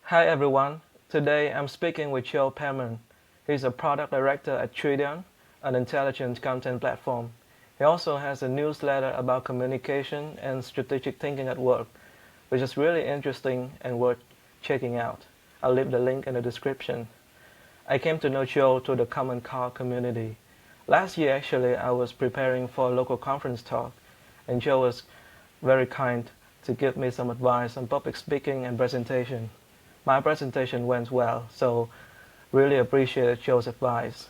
Hi everyone. Today I'm speaking with Joe Pairman. He's a product director at Tridion, an intelligent content platform. He also has a newsletter about communication and strategic thinking at work, which is really interesting and worth checking out. I'll leave the link in the description. I came to know Joe through the Common Car community. Last year actually I was preparing for a local conference talk, and Joe was very kind to give me some advice on public speaking and presentation. My presentation went well, so really appreciate Joe's advice.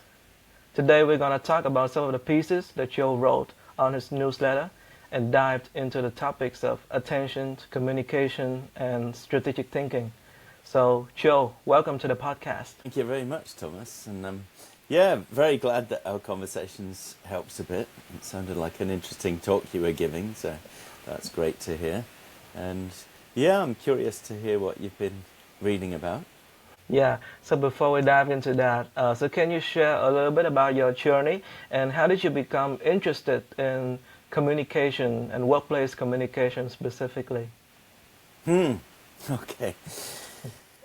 Today we're going to talk about some of the pieces that Joe wrote on his newsletter and dived into the topics of attention, communication, and strategic thinking. So, Joe, welcome to the podcast. Thank you very much, Thomas. And yeah, very glad that our conversations helps a bit. It sounded like an interesting talk you were giving, so that's great to hear. And yeah, I'm curious to hear what you've been reading about. Yeah, so before we dive into that, so can you share a little bit about your journey and how did you become interested in communication and workplace communication specifically? Okay.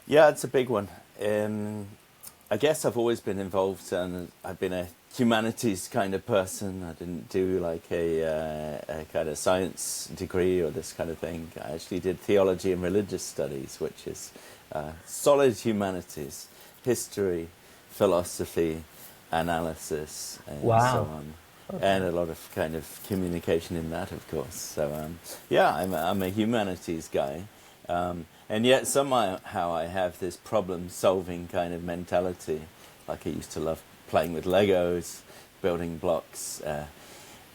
Yeah, it's a big one. I guess I've always been involved, and I've been a humanities kind of person. I didn't do like a kind of science degree or this kind of thing. I actually did theology and religious studies, which is solid humanities, history, philosophy, analysis, and so Wow. on. Okay. And a lot of kind of communication in that, of course. So yeah, I'm a humanities guy. And yet somehow I have this problem-solving kind of mentality. Like I used to love playing with Legos, building blocks.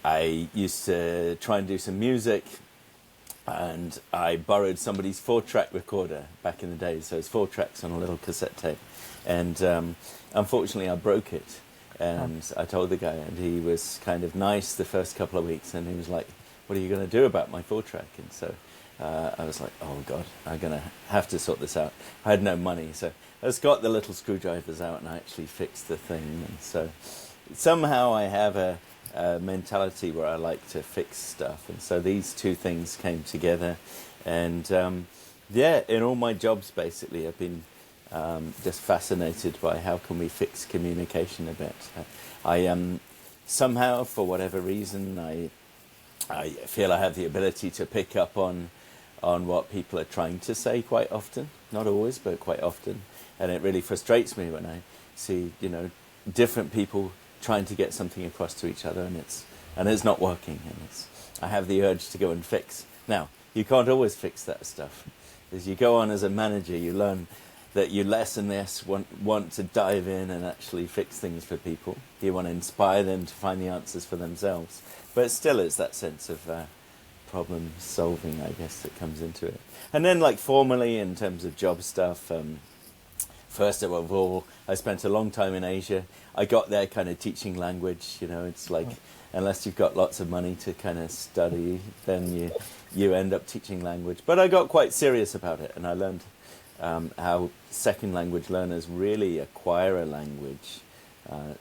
I used to try and do some music, and I borrowed somebody's 4-track recorder back in the day. So it's 4 tracks on a little cassette tape. And unfortunately I broke it. And I told the guy, and he was kind of nice the first couple of weeks, and he was like, "What are you going to do about my 4-track?" And so I was like, oh God, I'm going to have to sort this out. I had no money, so I just got the little screwdrivers out and I actually fixed the thing. And so somehow I have a mentality where I like to fix stuff. And so these two things came together. And yeah, in all my jobs basically, I've been just fascinated by how can we fix communication a bit. I somehow, for whatever reason, I feel I have the ability to pick up on what people are trying to say quite often. Not always, but quite often. And it really frustrates me when I see, different people trying to get something across to each other, and it's not working. And I have the urge to go and fix. Now, you can't always fix that stuff. As you go on as a manager, you learn that you less and less want to dive in and actually fix things for people. You want to inspire them to find the answers for themselves. But still, it's that sense of problem solving, I guess, that comes into it. And then, like, formally, in terms of job stuff, first of all, I spent a long time in Asia. I got there kind of teaching language. It's like, unless you've got lots of money to kind of study, then you end up teaching language. But I got quite serious about it, and I learned how second language learners really acquire a language.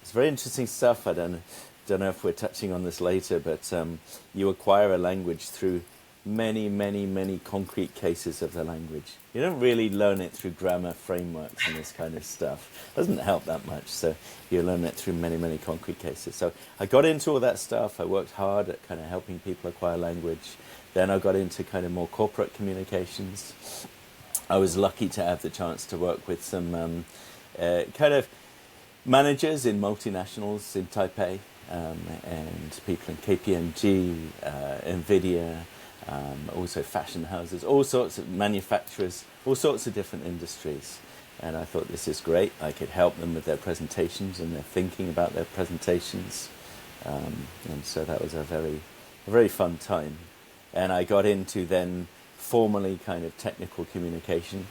It's very interesting stuff. I don't know if we're touching on this later, but you acquire a language through many, many, many concrete cases of the language. You don't really learn it through grammar frameworks and this kind of stuff. It doesn't help that much, so you learn it through many, many concrete cases. So I got into all that stuff. I worked hard at kind of helping people acquire language. Then I got into kind of more corporate communications. I was lucky to have the chance to work with some kind of managers in multinationals in Taipei, and people in KPMG, NVIDIA, also fashion houses, all sorts of manufacturers, all sorts of different industries. And I thought, this is great. I could help them with their presentations and their thinking about their presentations. And so that was a very fun time. And I got into then formally kind of technical communication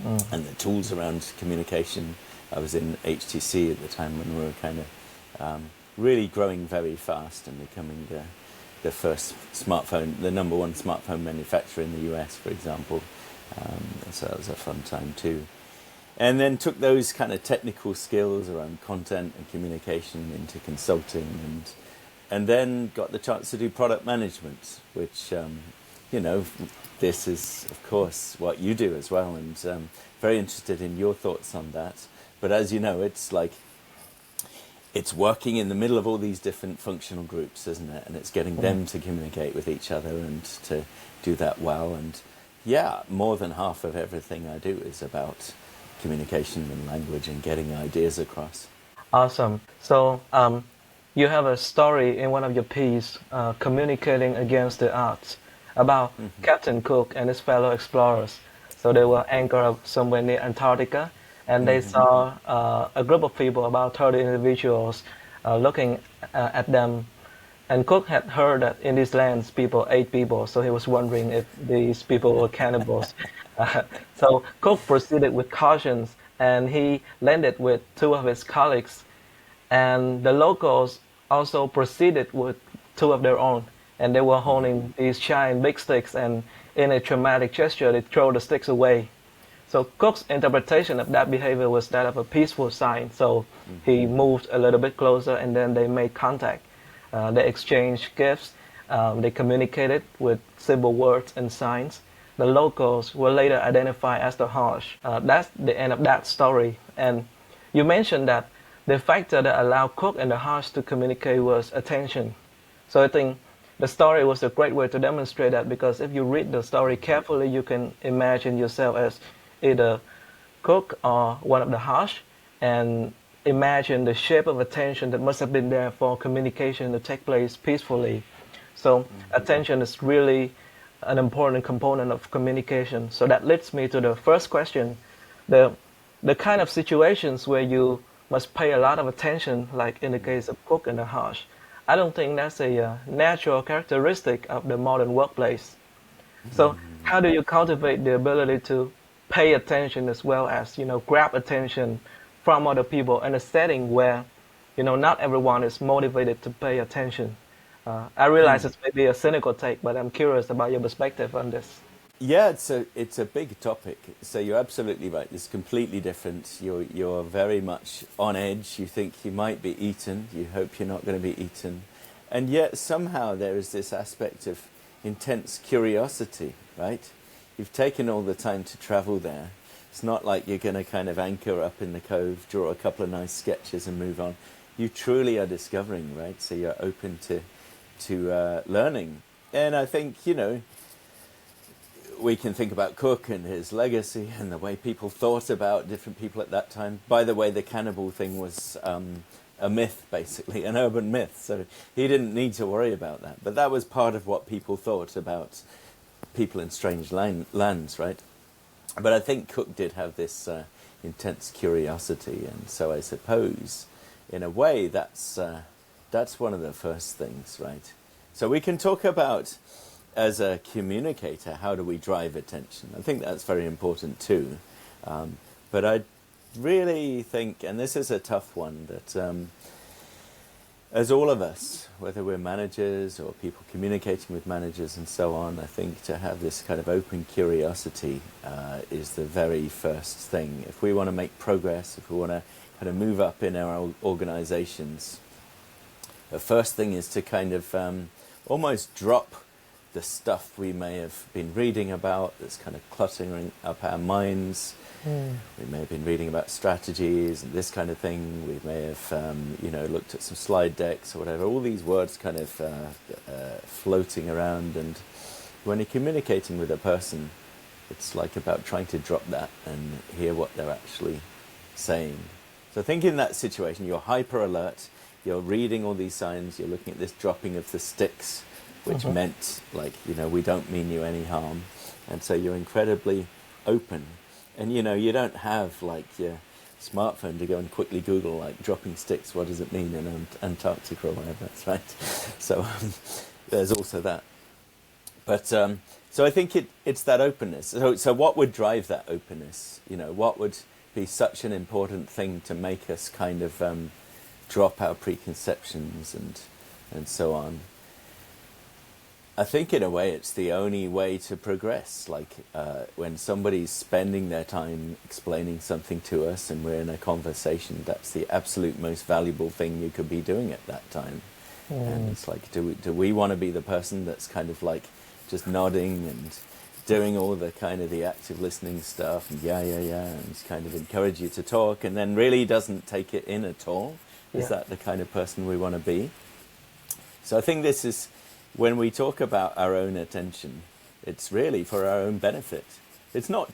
and the tools around communication. I was in HTC at the time when we were kind of really growing very fast and becoming the first smartphone, the number one smartphone manufacturer in the US, for example. So that was a fun time too. And then took those kind of technical skills around content and communication into consulting, and then got the chance to do product management, which this is, of course, what you do as well, and very interested in your thoughts on that. But as you know, it's working in the middle of all these different functional groups, isn't it? And it's getting them to communicate with each other and to do that well. And yeah, more than half of everything I do is about communication and language and getting ideas across. Awesome. So you have a story in one of your pieces, Communicating Against the Odds, about Captain Cook and his fellow explorers. So they were anchored up somewhere near Antarctica, and they saw a group of people, about 30 individuals, looking at them. And Cook had heard that in these lands people ate people, so he was wondering if these people were cannibals. So Cook proceeded with cautions, and he landed with two of his colleagues. And the locals also proceeded with two of their own, and they were holding these giant big sticks, and in a dramatic gesture, they throw the sticks away. So Cook's interpretation of that behavior was that of a peaceful sign. So he moved a little bit closer, and then they made contact. They exchanged gifts. They communicated with simple words and signs. The locals were later identified as the Harsh. That's the end of that story. And you mentioned that the factor that allowed Cook and the Harsh to communicate was attention. So I think the story was a great way to demonstrate that, because if you read the story carefully, you can imagine yourself as either Cook or one of the Harsh, and imagine the shape of attention that must have been there for communication to take place peacefully. So attention is really an important component of communication. So that leads me to the first question. The kind of situations where you must pay a lot of attention, like in the case of Cook and the Harsh, I don't think that's a natural characteristic of the modern workplace. So how do you cultivate the ability to pay attention as well as, grab attention from other people in a setting where, not everyone is motivated to pay attention? I realize it's maybe a cynical take, but I'm curious about your perspective on this. Yeah, it's a big topic. So you're absolutely right. It's completely different. You're very much on edge. You think you might be eaten. You hope you're not going to be eaten. And yet somehow there is this aspect of intense curiosity, right? You've taken all the time to travel there. It's not like you're going to kind of anchor up in the cove, draw a couple of nice sketches and move on. You truly are discovering, right? So you're open to learning. And I think, we can think about Cook and his legacy and the way people thought about different people at that time. By the way, the cannibal thing was a myth, basically, an urban myth. So he didn't need to worry about that. But that was part of what people thought about people in strange lands, right? But I think Cook did have this intense curiosity. And so I suppose, in a way, that's one of the first things, right? So we can talk about, as a communicator, how do we drive attention? I think that's very important too. But I really think, and this is a tough one, that as all of us, whether we're managers or people communicating with managers and so on, I think to have this kind of open curiosity is the very first thing. If we want to make progress, if we want to kind of move up in our organizations, the first thing is to kind of almost drop the stuff we may have been reading about that's kind of cluttering up our minds. We may have been reading about strategies and this kind of thing. We may have, looked at some slide decks or whatever. All these words kind of floating around. And when you're communicating with a person, it's like about trying to drop that and hear what they're actually saying. So I think in that situation, you're hyper alert. You're reading all these signs. You're looking at this dropping of the sticks, which meant, we don't mean you any harm. And so you're incredibly open. And, you don't have, your smartphone to go and quickly Google, dropping sticks, what does it mean in Antarctica or whatever, that's right. So there's also that. But, so I think it's that openness. So what would drive that openness? What would be such an important thing to make us kind of drop our preconceptions and so on? I think in a way it's the only way to progress. When somebody's spending their time explaining something to us and we're in a conversation, that's the absolute most valuable thing you could be doing at that time. And it's do we want to be the person that's kind of just nodding and doing all the kind of the active listening stuff and and kind of encourage you to talk, and then really doesn't take it in at all. Is that the kind of person we want to be? So I think this is, when we talk about our own attention, it's really for our own benefit. It's not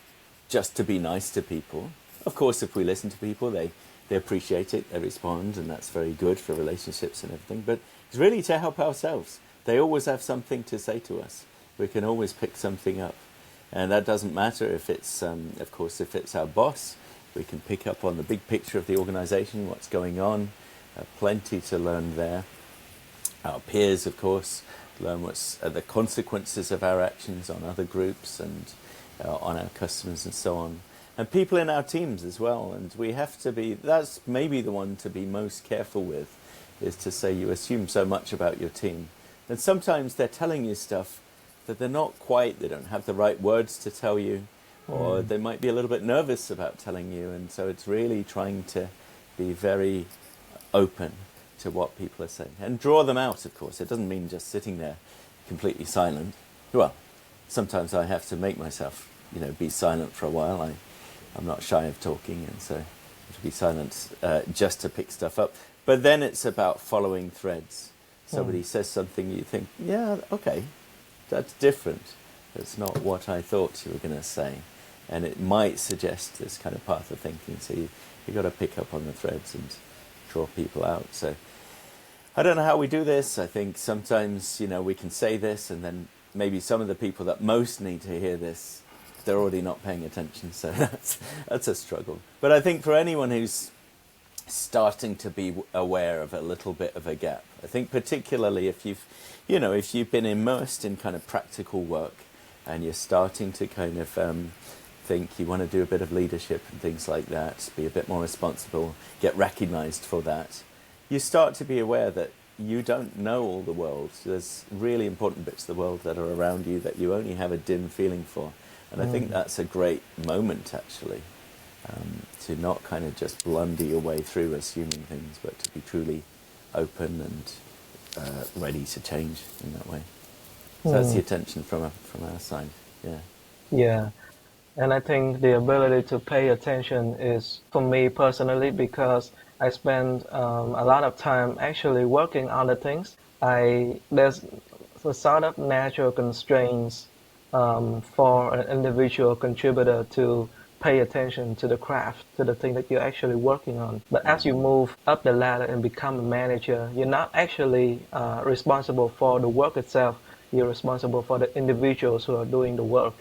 just to be nice to people. Of course, if we listen to people, they appreciate it, they respond, and that's very good for relationships and everything. But it's really to help ourselves. They always have something to say to us. We can always pick something up. And that doesn't matter if it's, of course, if it's our boss. We can pick up on the big picture of the organization, what's going on. Plenty to learn there. Our peers, of course, learn what's the consequences of our actions on other groups and on our customers and so on. And people in our teams as well. And we have to be, that's maybe the one to be most careful with, is to say you assume so much about your team. And sometimes they're telling you stuff that they're not quite, they don't have the right words to tell you, or they might be a little bit nervous about telling you. And so it's really trying to be very open to what people are saying and draw them out. Of course, it doesn't mean just sitting there completely silent. Well, sometimes I have to make myself, be silent for a while. I'm not shy of talking, and so I have to be silent just to pick stuff up. But then it's about following threads. Somebody says something, you think, yeah, okay, that's different. That's not what I thought you were going to say, and it might suggest this kind of path of thinking. So you got to pick up on the threads and draw people out. So I don't know how we do this. I think sometimes, we can say this, and then maybe some of the people that most need to hear this, they're already not paying attention. So that's a struggle. But I think for anyone who's starting to be aware of a little bit of a gap, I think particularly if you've been immersed in kind of practical work and you're starting to kind of think you want to do a bit of leadership and things like that, be a bit more responsible, get recognized for that, you start to be aware that you don't know all the world. There's really important bits of the world that are around you that you only have a dim feeling for. And I think that's a great moment, actually, to not kind of just blunder your way through assuming things, but to be truly open and ready to change in that way. So that's the attention from our side. Yeah. And I think the ability to pay attention is, for me personally, because I spend a lot of time actually working on the things. There's a sort of natural constraints for an individual contributor to pay attention to the craft, to the thing that you're actually working on. But as you move up the ladder and become a manager, you're not actually responsible for the work itself. You're responsible for the individuals who are doing the work.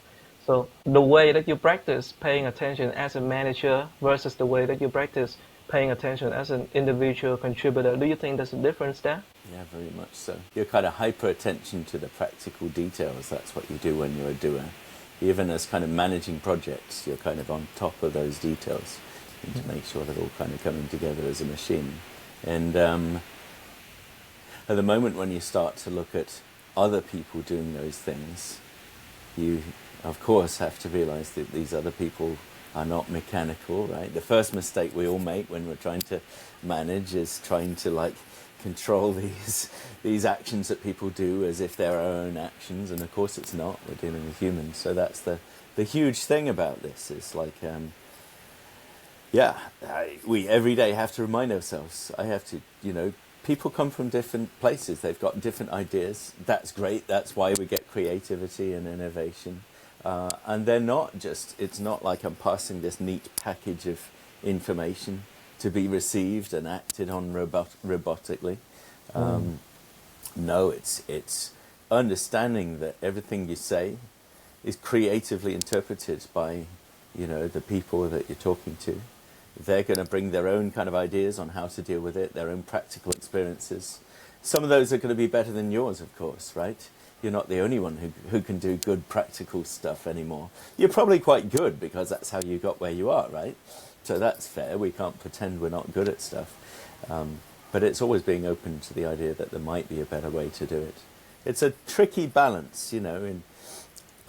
So the way that you practice paying attention as a manager versus the way that you practice paying attention as an individual contributor, do you think there's a difference there? Yeah, very much so. You're kind of hyper attention to the practical details. That's what you do when you're a doer. Even as kind of managing projects, you're kind of on top of those details and to make sure they're all kind of coming together as a machine. And at the moment when you start to look at other people doing those things, you of course have to realize that these other people are not mechanical, right? The first mistake we all make when we're trying to manage is trying to control these actions that people do as if they're our own actions, and of course it's not. We're dealing with humans. So that's the huge thing about this. It's we every day have to remind ourselves. I have to, people come from different places. They've got different ideas. That's great. That's why we get creativity and innovation. And they're not just, it's not like I'm passing this neat package of information to be received and acted on robotically. No, it's understanding that everything you say is creatively interpreted by, the people that you're talking to. They're going to bring their own kind of ideas on how to deal with it, their own practical experiences. Some of those are going to be better than yours, of course, right? You're not the only one who can do good practical stuff anymore. You're probably quite good because that's how you got where you are, right? So that's fair. We can't pretend we're not good at stuff. But it's always being open to the idea that there might be a better way to do it. It's a tricky balance, and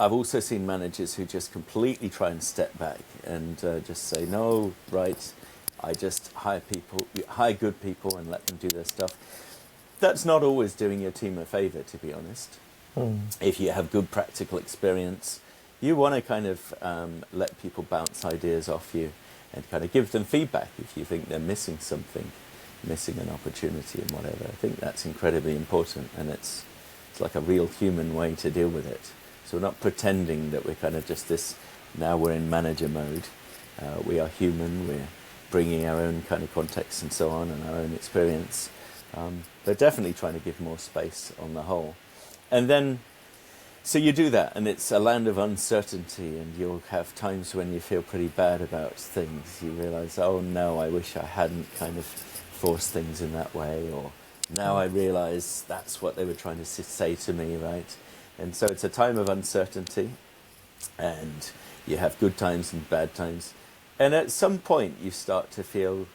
I've also seen managers who just completely try and step back and just say, no, right, I just hire good people and let them do their stuff. That's not always doing your team a favor, to be honest. If you have good practical experience, you want to kind of let people bounce ideas off you and kind of give them feedback if you think they're missing something, missing an opportunity and whatever. I think that's incredibly important, and it's like a real human way to deal with it. So we're not pretending that we're kind of just this, now we're in manager mode. We are human, we're bringing our own kind of context and so on and our own experience. But definitely trying to give more space on the whole. And then, so you do that, and it's a land of uncertainty, and you'll have times when you feel pretty bad about things. You realise, oh no, I wish I hadn't kind of forced things in that way, or now I realise that's what they were trying to say to me, right? And so it's a time of uncertainty, and you have good times and bad times. And at some point you start to feel,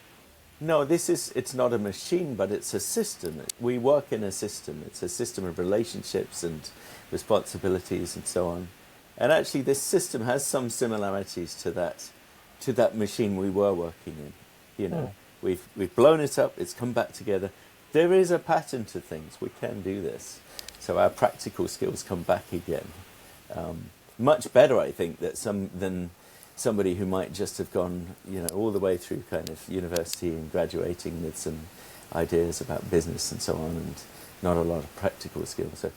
no, it's not a machine, but it's a system. We work in a system. It's a system of relationships and responsibilities and so on. And actually this system has some similarities to that machine we were working in. You know, we've blown it up, it's come back together. There is a pattern to things. We can do this. So our practical skills come back again. Much better, I think, than somebody who might just have gone, you know, all the way through kind of university and graduating with some ideas about business and so on, and not a lot of practical skills. So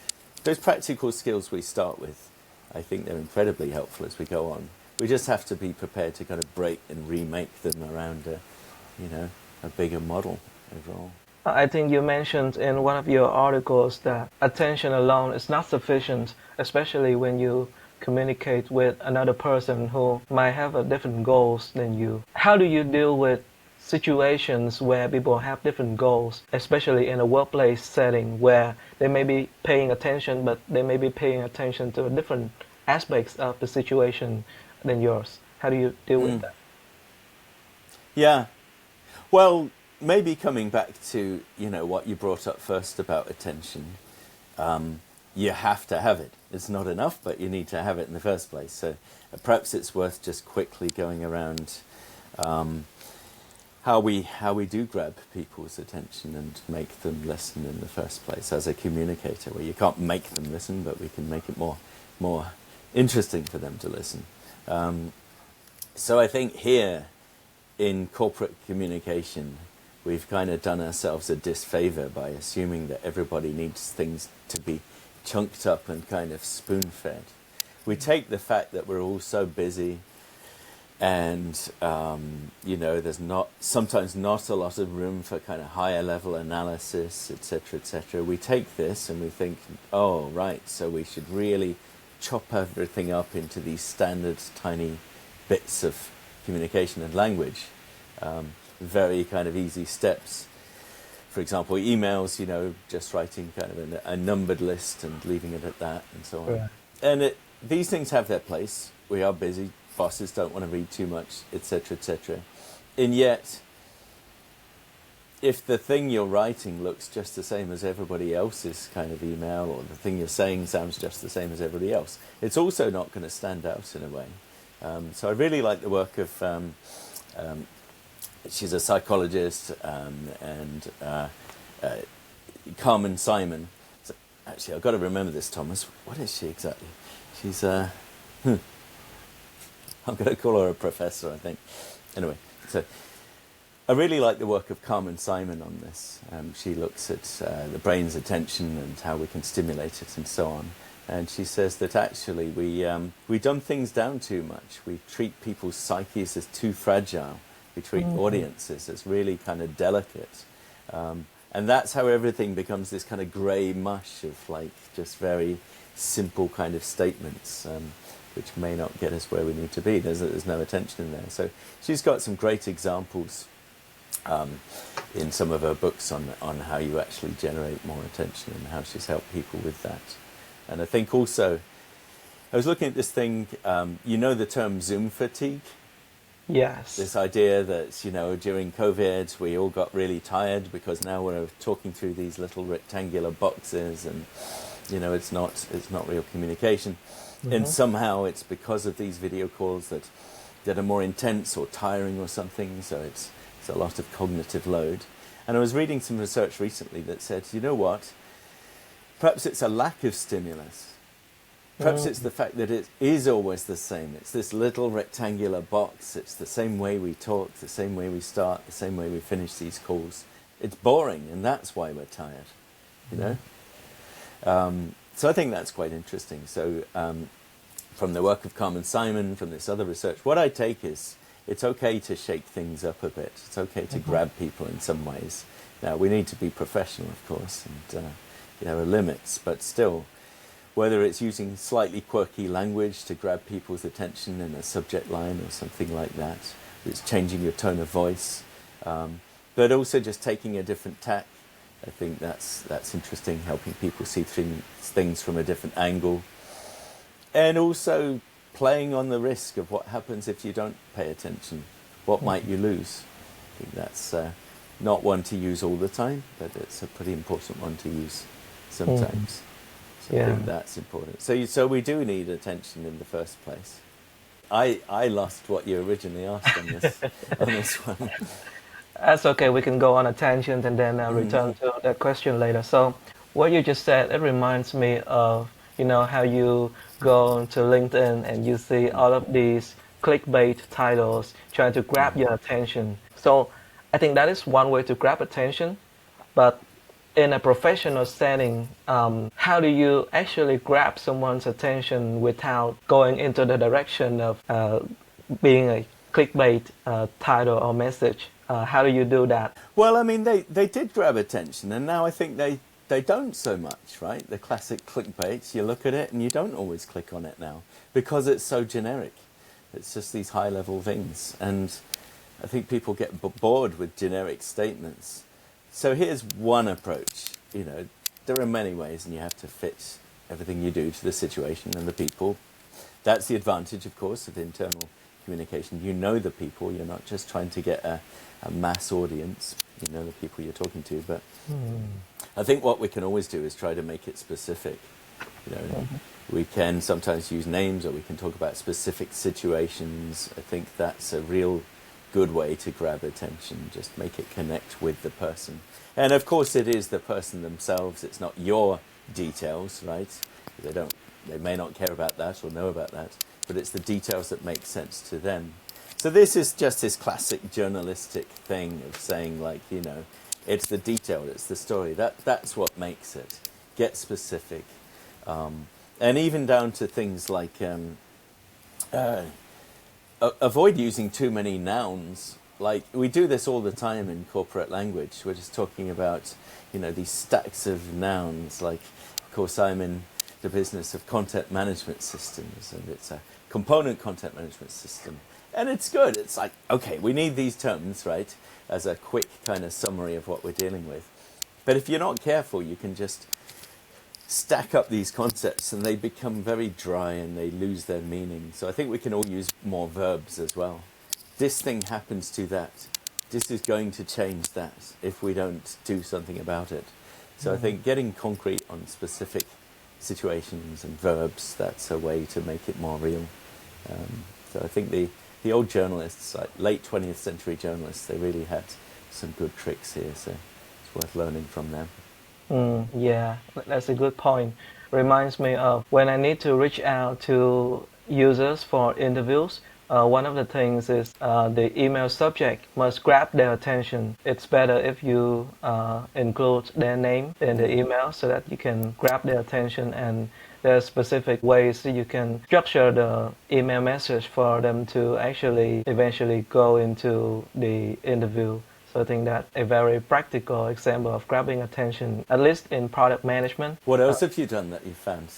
those practical skills we start with, I think they're incredibly helpful as we go on. We just have to be prepared to kind of break and remake them around a bigger model overall. I think you mentioned in one of your articles that attention alone is not sufficient, especially when you communicate with another person who might have a different goals than you. How do you deal with situations where people have different goals, especially in a workplace setting where they may be paying attention, but they may be paying attention to different aspects of the situation than yours? How do you deal with that? Yeah. Well, maybe coming back to, you know, what you brought up first about attention, you have to have it. It's not enough, but you need to have it in the first place. So perhaps it's worth just quickly going around how we do grab people's attention and make them listen in the first place as a communicator, where you can't make them listen, but we can make it more interesting for them to listen. So I think here in corporate communication, we've kind of done ourselves a disfavor by assuming that everybody needs things to be chunked up and kind of spoon-fed. We take the fact that we're all so busy and, you know, there's sometimes not a lot of room for kind of higher level analysis, etc., etc. We take this and we think, oh, right, so we should really chop everything up into these standard tiny bits of communication and language. Very kind of easy steps. For example, emails, you know, just writing kind of a numbered list and leaving it at that and so on. Yeah. And these things have their place. We are busy. Bosses don't want to read too much, etc., etc. And yet, if the thing you're writing looks just the same as everybody else's kind of email, or the thing you're saying sounds just the same as everybody else, it's also not going to stand out in a way. So I really like the work of... she's a psychologist, and Carmen Simon. So actually, I've got to remember this, Thomas. What is she exactly? She's I'm going to call her a professor, I think. Anyway, so I really like the work of Carmen Simon on this. She looks at the brain's attention and how we can stimulate it and so on. And she says that actually we dumb things down too much. We treat people's psyches as too fragile. We treat audiences as really kind of delicate. And that's how everything becomes this kind of grey mush of like just very simple kind of statements, which may not get us where we need to be. There's no attention in there. So she's got some great examples in some of her books on how you actually generate more attention and how she's helped people with that. And I think also, I was looking at this thing, you know the term Zoom fatigue? Yes. This idea that, you know, during COVID we all got really tired because now we're talking through these little rectangular boxes and, you know, it's not real communication. And somehow it's because of these video calls that are more intense or tiring or something, so it's a lot of cognitive load. And I was reading some research recently that said, you know what, Perhaps it's a lack of stimulus. Perhaps it's the fact that it is always the same. It's this little rectangular box. It's the same way we talk, the same way we start, the same way we finish these calls. It's boring, and that's why we're tired, you know? So I think that's quite interesting. So from the work of Carmen Simon, from this other research, what I take is it's okay to shake things up a bit. It's okay to grab people in some ways. Now, we need to be professional, of course, and there are limits, but still, whether it's using slightly quirky language to grab people's attention in a subject line or something like that, it's changing your tone of voice, but also just taking a different tack. I think that's interesting, helping people see things from a different angle, and also playing on the risk of what happens if you don't pay attention. What might you lose? I think that's not one to use all the time, but it's a pretty important one to use sometimes. So I think that's important. So we do need attention in the first place. I lost what you originally asked on this one. That's okay. We can go on a tangent and then return to that question later. So what you just said, it reminds me of, how you go to LinkedIn and you see all of these clickbait titles trying to grab your attention. So I think that is one way to grab attention. But in a professional setting, how do you actually grab someone's attention without going into the direction of being a clickbait title or message? How do you do that? Well, I mean, they did grab attention, and now I think they don't so much, right? The classic clickbait, you look at it and you don't always click on it now because it's so generic. It's just these high-level things, and I think people get bored with generic statements. So here's one approach. There are many ways, and you have to fit everything you do to the situation and the people. That's the advantage, of course, of internal communication. You know the people. You're not just trying to get a mass audience. You know the people you're talking to. But I think what we can always do is try to make it specific. We can sometimes use names, or we can talk about specific situations. I think that's a real good way to grab attention. Just make it connect with the person. And of course it is the person themselves. It's not your details, right? They may not care about that or know about that, but it's the details that make sense to them. So this is just this classic journalistic thing of saying, it's the detail, it's the story. That's what makes it. Get specific. And even down to things like avoid using too many nouns. Like, we do this all the time in corporate language. We're just talking about, these stacks of nouns. Like, of course, I'm in the business of content management systems, and it's a component content management system. And it's good. It's like, okay, we need these terms, right, as a quick kind of summary of what we're dealing with. But if you're not careful, you can just stack up these concepts and they become very dry and they lose their meaning. So I think we can all use more verbs as well. This thing happens to that. This is going to change that if we don't do something about it. So I think getting concrete on specific situations and verbs, that's a way to make it more real. So I think the old journalists, like late 20th century journalists, they really had some good tricks here. So it's worth learning from them. Yeah, that's a good point. Reminds me of when I need to reach out to users for interviews. One of the things is the email subject must grab their attention. It's better if you include their name in the email so that you can grab their attention, and there are specific ways you can structure the email message for them to actually eventually go into the interview. So I think that's a very practical example of grabbing attention, at least in product management. What else have you done that you found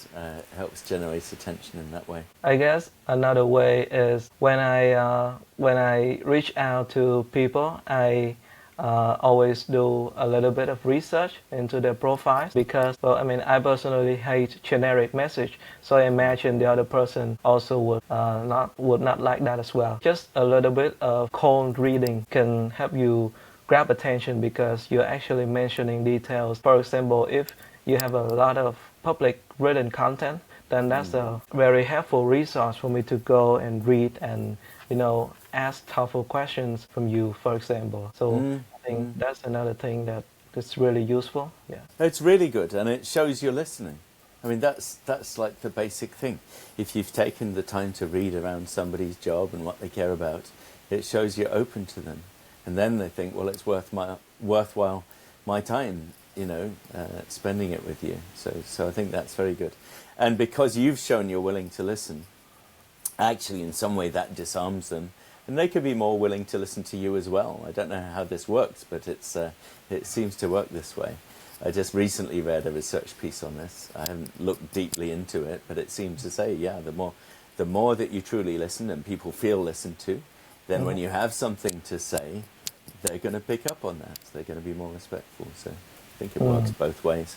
helps generate attention in that way? I guess another way is when I reach out to people, I always do a little bit of research into their profiles because, I personally hate generic message, so I imagine the other person also would not like that as well. Just a little bit of cold reading can help you grab attention because you're actually mentioning details. For example, if you have a lot of public written content, then that's a very helpful resource for me to go and read and ask thoughtful questions from you, for example. So I think that's another thing that It's really useful. Yeah. It's really good, and it shows you're listening. I mean, that's like the basic thing. If you've taken the time to read around somebody's job and what they care about, it shows you're open to them. And then they think, well, it's worthwhile my time, spending it with you. So I think that's very good. And because you've shown you're willing to listen, actually in some way that disarms them, and they could be more willing to listen to you as well. I don't know how this works, but it seems to work this way. I just recently read a research piece on this. I haven't looked deeply into it, but it seems to say, the more that you truly listen and people feel listened to, then when you have something to say, they're going to pick up on that. They're going to be more respectful. So I think it works both ways.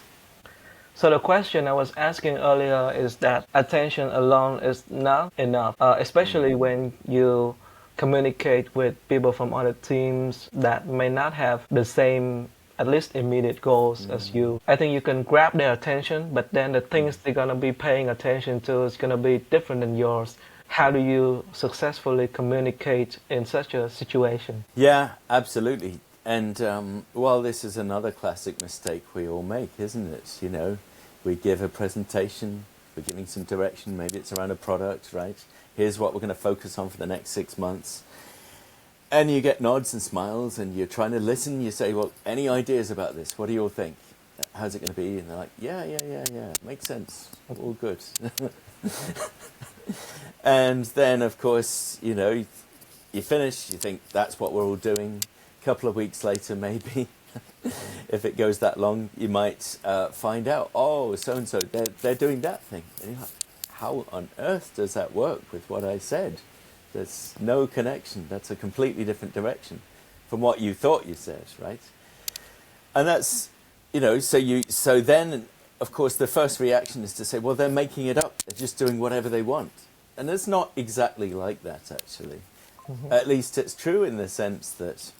So the question I was asking earlier is that attention alone is not enough, especially when you communicate with people from other teams that may not have the same, at least immediate goals as you. I think you can grab their attention, but then the things they're going to be paying attention to is going to be different than yours. How do you successfully communicate in such a situation? Yeah, absolutely. And, this is another classic mistake we all make, isn't it? We give a presentation, we're giving some direction, maybe it's around a product, right? Here's what we're going to focus on for the next 6 months. And you get nods and smiles, and you're trying to listen. You say, well, any ideas about this? What do you all think? How's it going to be? And they're like, yeah, makes sense. All good. And then, of course, you finish, you think that's what we're all doing. A couple of weeks later, maybe, if it goes that long, you might find out, oh, so-and-so, they're doing that thing. And you're like, how on earth does that work with what I said? There's no connection. That's a completely different direction from what you thought you said, right? And that's, so then, of course, the first reaction is to say, well, they're making it up. They're just doing whatever they want. And it's not exactly like that, actually. At least it's true in the sense that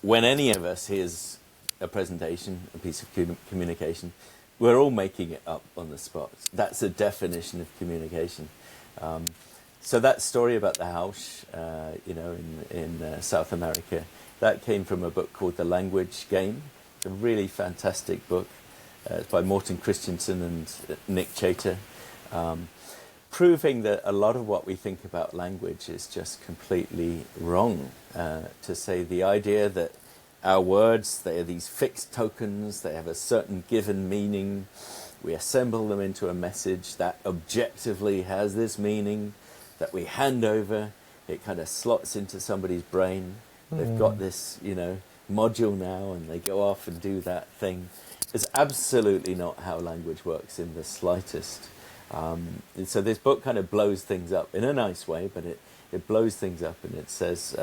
when any of us hears a presentation, a piece of communication, we're all making it up on the spot. That's a definition of communication. So that story about the house, in South America, that came from a book called The Language Game. It's a really fantastic book. It's by Morten Christensen and Nick Chater, proving that a lot of what we think about language is just completely wrong. To say the idea that our words, they are these fixed tokens, they have a certain given meaning, we assemble them into a message that objectively has this meaning, that we hand over, it kind of slots into somebody's brain. They've got this, module now, and they go off and do that thing. It's absolutely not how language works in the slightest. And so this book kind of blows things up in a nice way, but it blows things up, and it says,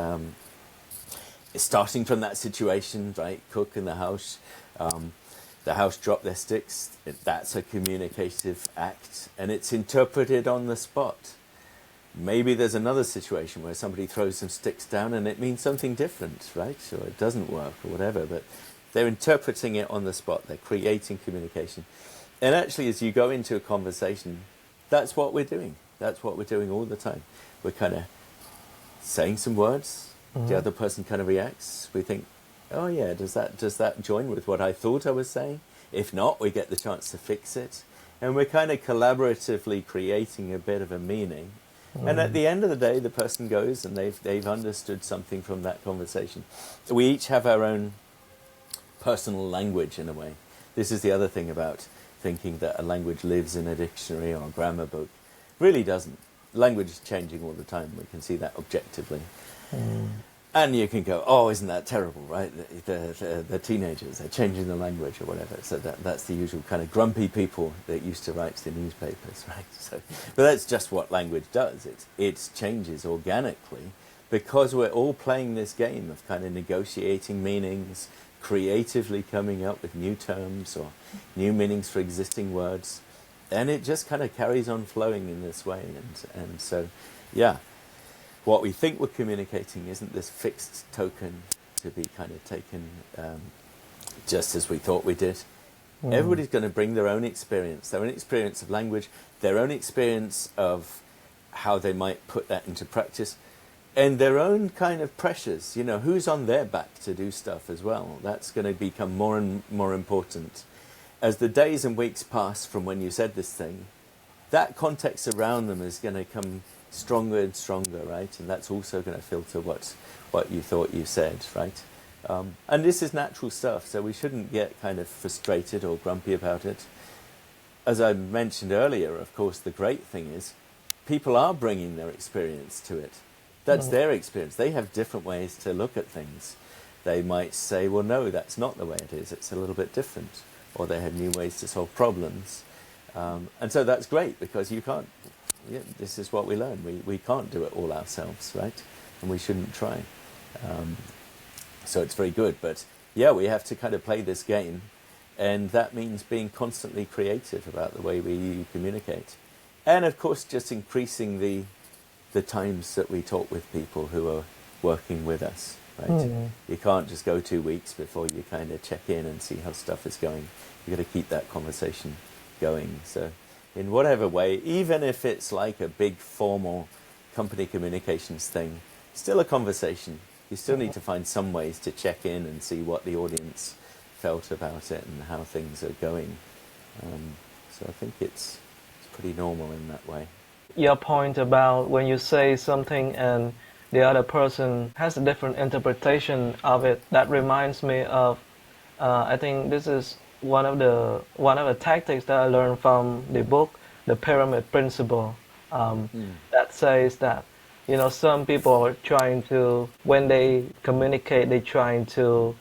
it's starting from that situation, right? Cook in the house dropped their sticks. That's a communicative act, and it's interpreted on the spot. Maybe there's another situation where somebody throws some sticks down and it means something different, right? Or it doesn't work or whatever, but they're interpreting it on the spot. They're creating communication. And actually, as you go into a conversation, that's what we're doing. That's what we're doing all the time. We're kind of saying some words. The other person kind of reacts. We think, oh yeah, does that join with what I thought I was saying? If not, we get the chance to fix it. And we're kind of collaboratively creating a bit of a meaning. And at the end of the day, the person goes and they've understood something from that conversation. We each have our own personal language in a way. This is the other thing about thinking that a language lives in a dictionary or a grammar book. Really doesn't. Language is changing all the time. We can see that objectively. And you can go, oh, isn't that terrible, right? The teenagers, they're changing the language or whatever. So that's the usual kind of grumpy people that used to write the newspapers, right? So, but that's just what language does. It changes organically because we're all playing this game of kind of negotiating meanings, creatively coming up with new terms or new meanings for existing words. And it just kind of carries on flowing in this way. And so, yeah. What we think we're communicating isn't this fixed token to be kind of taken just as we thought we did. Everybody's going to bring their own experience of language, their own experience of how they might put that into practice. and their own kind of pressures. You know, who's on their back to do stuff as well? That's going to become more and more important. As the days and weeks pass from when you said this thing, that context around them is going to come stronger and stronger, right? And that's also going to filter what you thought you said, right? And this is natural stuff, so we shouldn't get kind of frustrated or grumpy about it. As I mentioned earlier, of course, the great thing is people are bringing their experience to it. That's their experience. They have different ways to look at things. They might say, well, no, that's not the way it is. It's a little bit different. Or they have new ways to solve problems. And so that's great, because you can't, this is what we learn. We can't do it all ourselves, right? And we shouldn't try. So it's very good. But yeah, we have to kind of play this game. And that means being constantly creative about the way we communicate. And of course, just increasing the times that we talk with people who are working with us, right? You can't just go 2 weeks before you kind of check in and see how stuff is going. You've got to keep that conversation going. So in whatever way, even if it's like a big formal company communications thing, still a conversation. You still need to find some ways to check in and see what the audience felt about it and how things are going. So I think it's pretty normal in that way. Your point about when you say something and the other person has a different interpretation of it, that reminds me of, I think this is one of the tactics that I learned from the book, The Pyramid Principle, that says that, you know, some people are trying to, when they communicate, they try to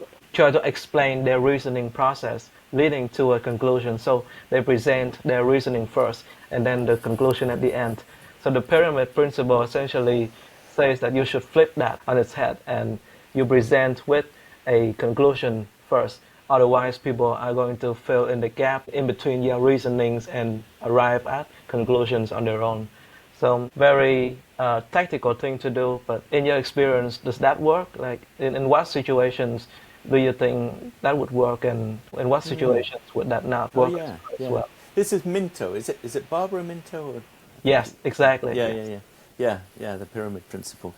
explain their reasoning process leading to a conclusion. So they present their reasoning first and then the conclusion at the end. So the pyramid principle essentially says that you should flip that on its head and you present with a conclusion first. Otherwise, people are going to fill in the gap in between your reasonings and arrive at conclusions on their own. So very tactical thing to do, but in your experience, does that work? Like in what situations do you think that would work, and in what situations would that not work as well? This is Minto. Is it Barbara Minto? Or? Yes, exactly. Yeah, the pyramid principle.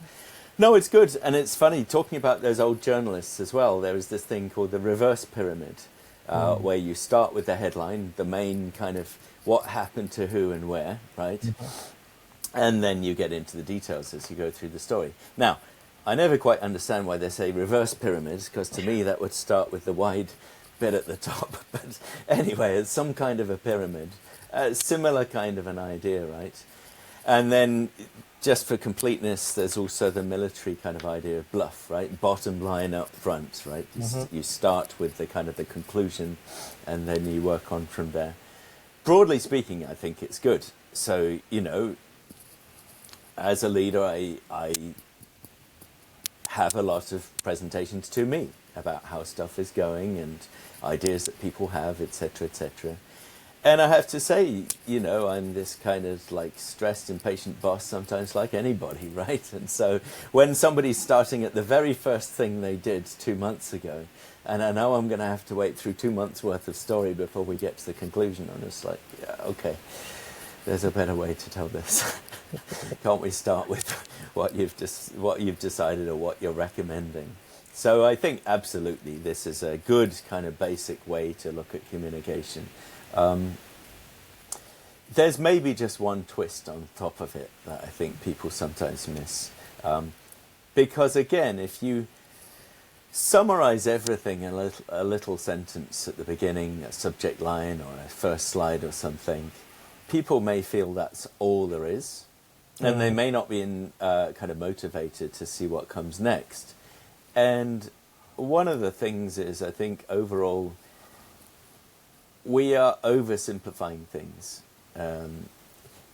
No, it's good, and it's funny, talking about those old journalists as well, there was this thing called the reverse pyramid, where you start with the headline, the main kind of what happened to who and where, right? And then you get into the details as you go through the story. Now, I never quite understand why they say reverse pyramids, because to me that would start with the wide bit at the top. But anyway, it's some kind of a pyramid, similar kind of an idea, right? And then, just for completeness, there's also the military kind of idea of bluff, right? Bottom line up front, right? You start with the kind of the conclusion, and then you work on from there. Broadly speaking, I think it's good. So, you know, as a leader, I have a lot of presentations to me about how stuff is going and ideas that people have, etc., etc. And I have to say, you know, I'm this kind of like stressed, impatient boss sometimes, like anybody, right? And so when somebody's starting at the very first thing they did 2 months ago, and I know I'm going to have to wait through 2 months worth of story before we get to the conclusion, I'm just like, yeah, okay, there's a better way to tell this. Can't we start with what you've decided or what you're recommending? So I think absolutely this is a good kind of basic way to look at communication. There's maybe just one twist on top of it that I think people sometimes miss. Because again, if you summarize everything in a little sentence at the beginning, a subject line or a first slide or something, people may feel that's all there is. And they may not be kind of motivated to see what comes next. And one of the things is, I think, overall, we are oversimplifying things.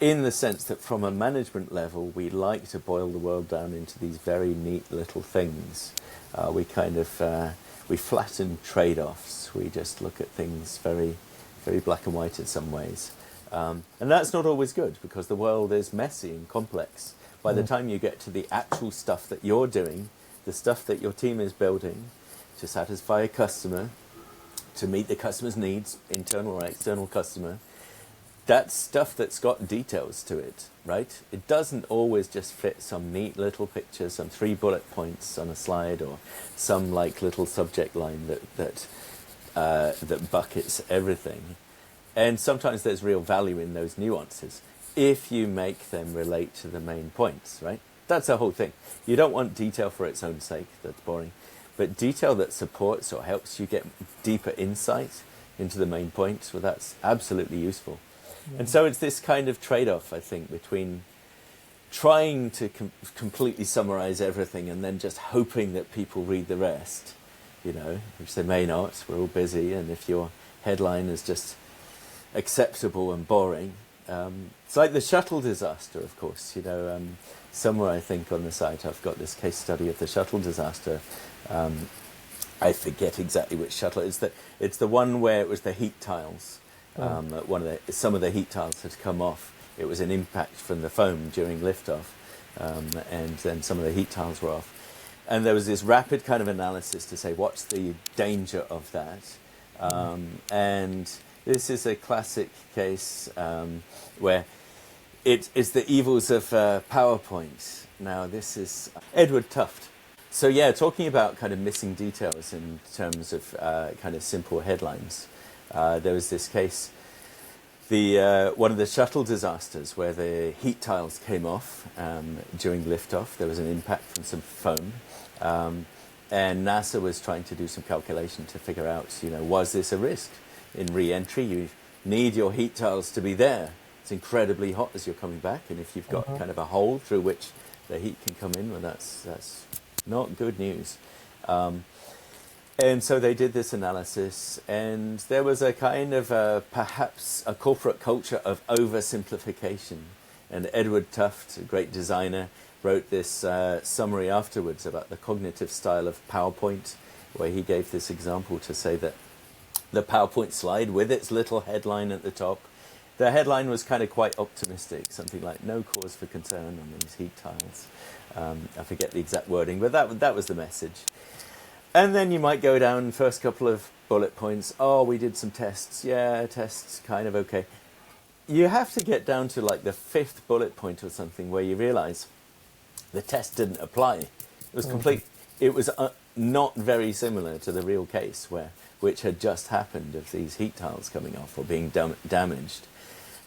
In the sense that from a management level, we like to boil the world down into these very neat little things. We kind of, we flatten trade-offs. We just look at things very, very black and white in some ways. And that's not always good, because the world is messy and complex. By the time you get to the actual stuff that you're doing, the stuff that your team is building to satisfy a customer, to meet the customer's needs, internal or external customer, that's stuff that's got details to it, right? It doesn't always just fit some neat little picture, some 3 bullet points on a slide, or some like little subject line that buckets everything. And sometimes there's real value in those nuances if you make them relate to the main points, right? That's the whole thing. You don't want detail for its own sake, that's boring. But detail that supports or helps you get deeper insight into the main points, well, that's absolutely useful. Yeah. And so it's this kind of trade-off, I think, between trying to completely summarize everything and then just hoping that people read the rest, you know, which they may not. We're all busy, and if your headline is just acceptable and boring, it's like the shuttle disaster, of course. You know, somewhere I think on the site I've got this case study of the shuttle disaster. I forget exactly which shuttle it is. It's the one where it was the heat tiles. Some of the heat tiles had come off. It was an impact from the foam during liftoff, and then some of the heat tiles were off. And there was this rapid kind of analysis to say what's the danger of that. And this is a classic case where it is the evils of PowerPoint. Now this is Edward Tufte. So yeah, talking about kind of missing details in terms of kind of simple headlines. There was this case, one of the shuttle disasters where the heat tiles came off during liftoff. There was an impact from some foam. And NASA was trying to do some calculation to figure out, you know, was this a risk? In re-entry, you need your heat tiles to be there. It's incredibly hot as you're coming back, and if you've got kind of a hole through which the heat can come in, well, that's not good news. And so they did this analysis, and there was a kind of perhaps a corporate culture of oversimplification. And Edward Tufte, a great designer, wrote this summary afterwards about the cognitive style of PowerPoint, where he gave this example to say that the PowerPoint slide with its little headline at the top, the headline was kind of quite optimistic, something like "no cause for concern on these heat tiles." I forget the exact wording, but that was the message. And then you might go down first couple of bullet points. Oh, we did some tests. Yeah, tests kind of okay. You have to get down to like the 5th bullet point or something where you realize the test didn't apply. It was complete. It was not very similar to the real case which had just happened of these heat tiles coming off or being damaged.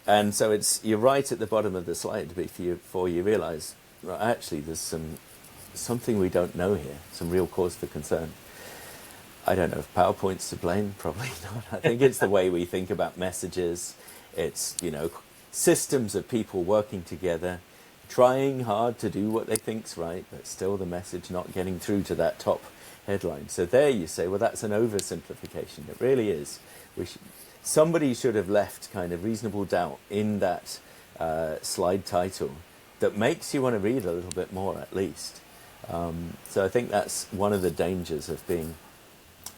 And so you're right at the bottom of the slide before you realize, right, actually there's something we don't know here, some real cause for concern. I don't know if PowerPoint's to blame, probably not. I think it's the way we think about messages. It's, you know, systems of people working together, trying hard to do what they think's right, but still the message not getting through to that top headline. So there you say, well, that's an oversimplification. It really is. Somebody should have left kind of reasonable doubt in that slide title that makes you want to read a little bit more, at least. So I think that's one of the dangers of being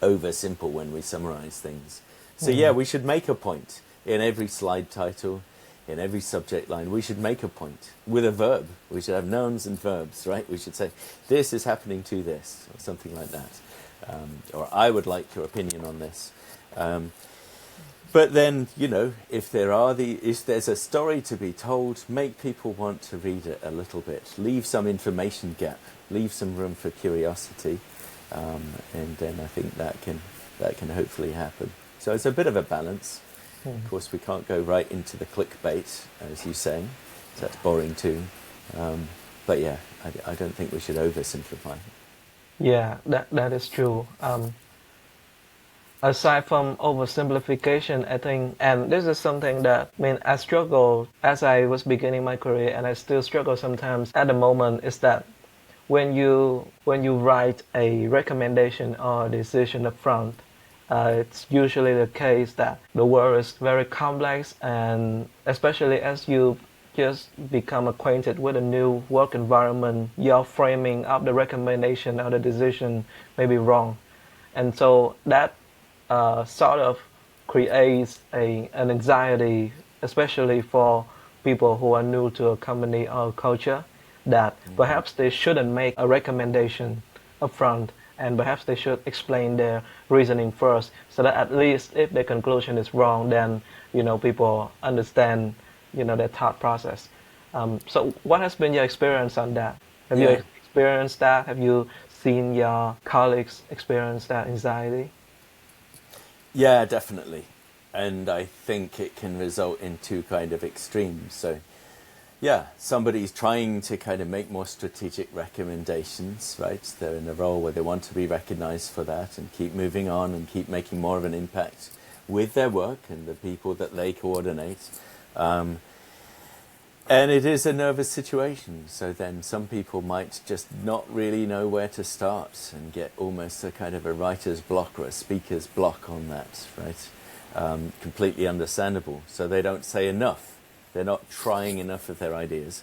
over simple when we summarize things. So yeah, we should make a point in every slide title, in every subject line. We should make a point with a verb. We should have nouns and verbs, right? We should say, this is happening to this, or something like that. Or I would like your opinion on this. But then, you know, if there's a story to be told, make people want to read it a little bit. Leave some information gap. Leave some room for curiosity. And then I think that can hopefully happen. So it's a bit of a balance. Of course, we can't go right into the clickbait, as you say. So that's boring too. But yeah, I don't think we should oversimplify. Yeah, that is true. Aside from oversimplification, I think, and this is something that, I mean, I struggle as I was beginning my career, and I still struggle sometimes at the moment, is that when you write a recommendation or decision up front, it's usually the case that the word is very complex, and especially as you just become acquainted with a new work environment, your framing of the recommendation or the decision may be wrong. And so that sort of creates an anxiety, especially for people who are new to a company or culture, that perhaps they shouldn't make a recommendation up front and perhaps they should explain their reasoning first, so that at least if their conclusion is wrong, then people understand their thought process. So what has been your experience on that? Have you Yeah. experienced that? Have you seen your colleagues experience that anxiety? Yeah, definitely. And I think it can result in two kind of extremes. So, yeah, somebody's trying to kind of make more strategic recommendations, right? They're in a role where they want to be recognized for that and keep moving on and keep making more of an impact with their work and the people that they coordinate. And it is a nervous situation. So then some people might just not really know where to start and get almost a kind of a writer's block or a speaker's block on that, right? Completely understandable. So they don't say enough. They're not trying enough of their ideas.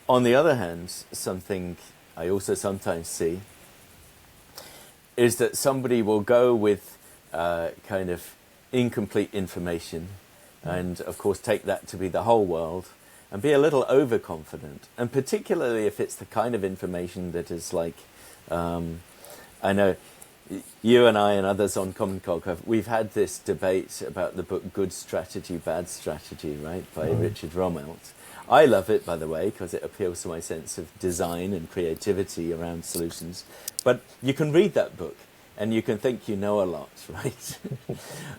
On the other hand, something I also sometimes see is that somebody will go with kind of incomplete information and, of course, take that to be the whole world and be a little overconfident. And particularly if it's the kind of information that is like, I know you and I and others on Common Cog, we've had this debate about the book Good Strategy, Bad Strategy, right, by Richard Romelt. I love it, by the way, because it appeals to my sense of design and creativity around solutions. But you can read that book and you can think you know a lot, right?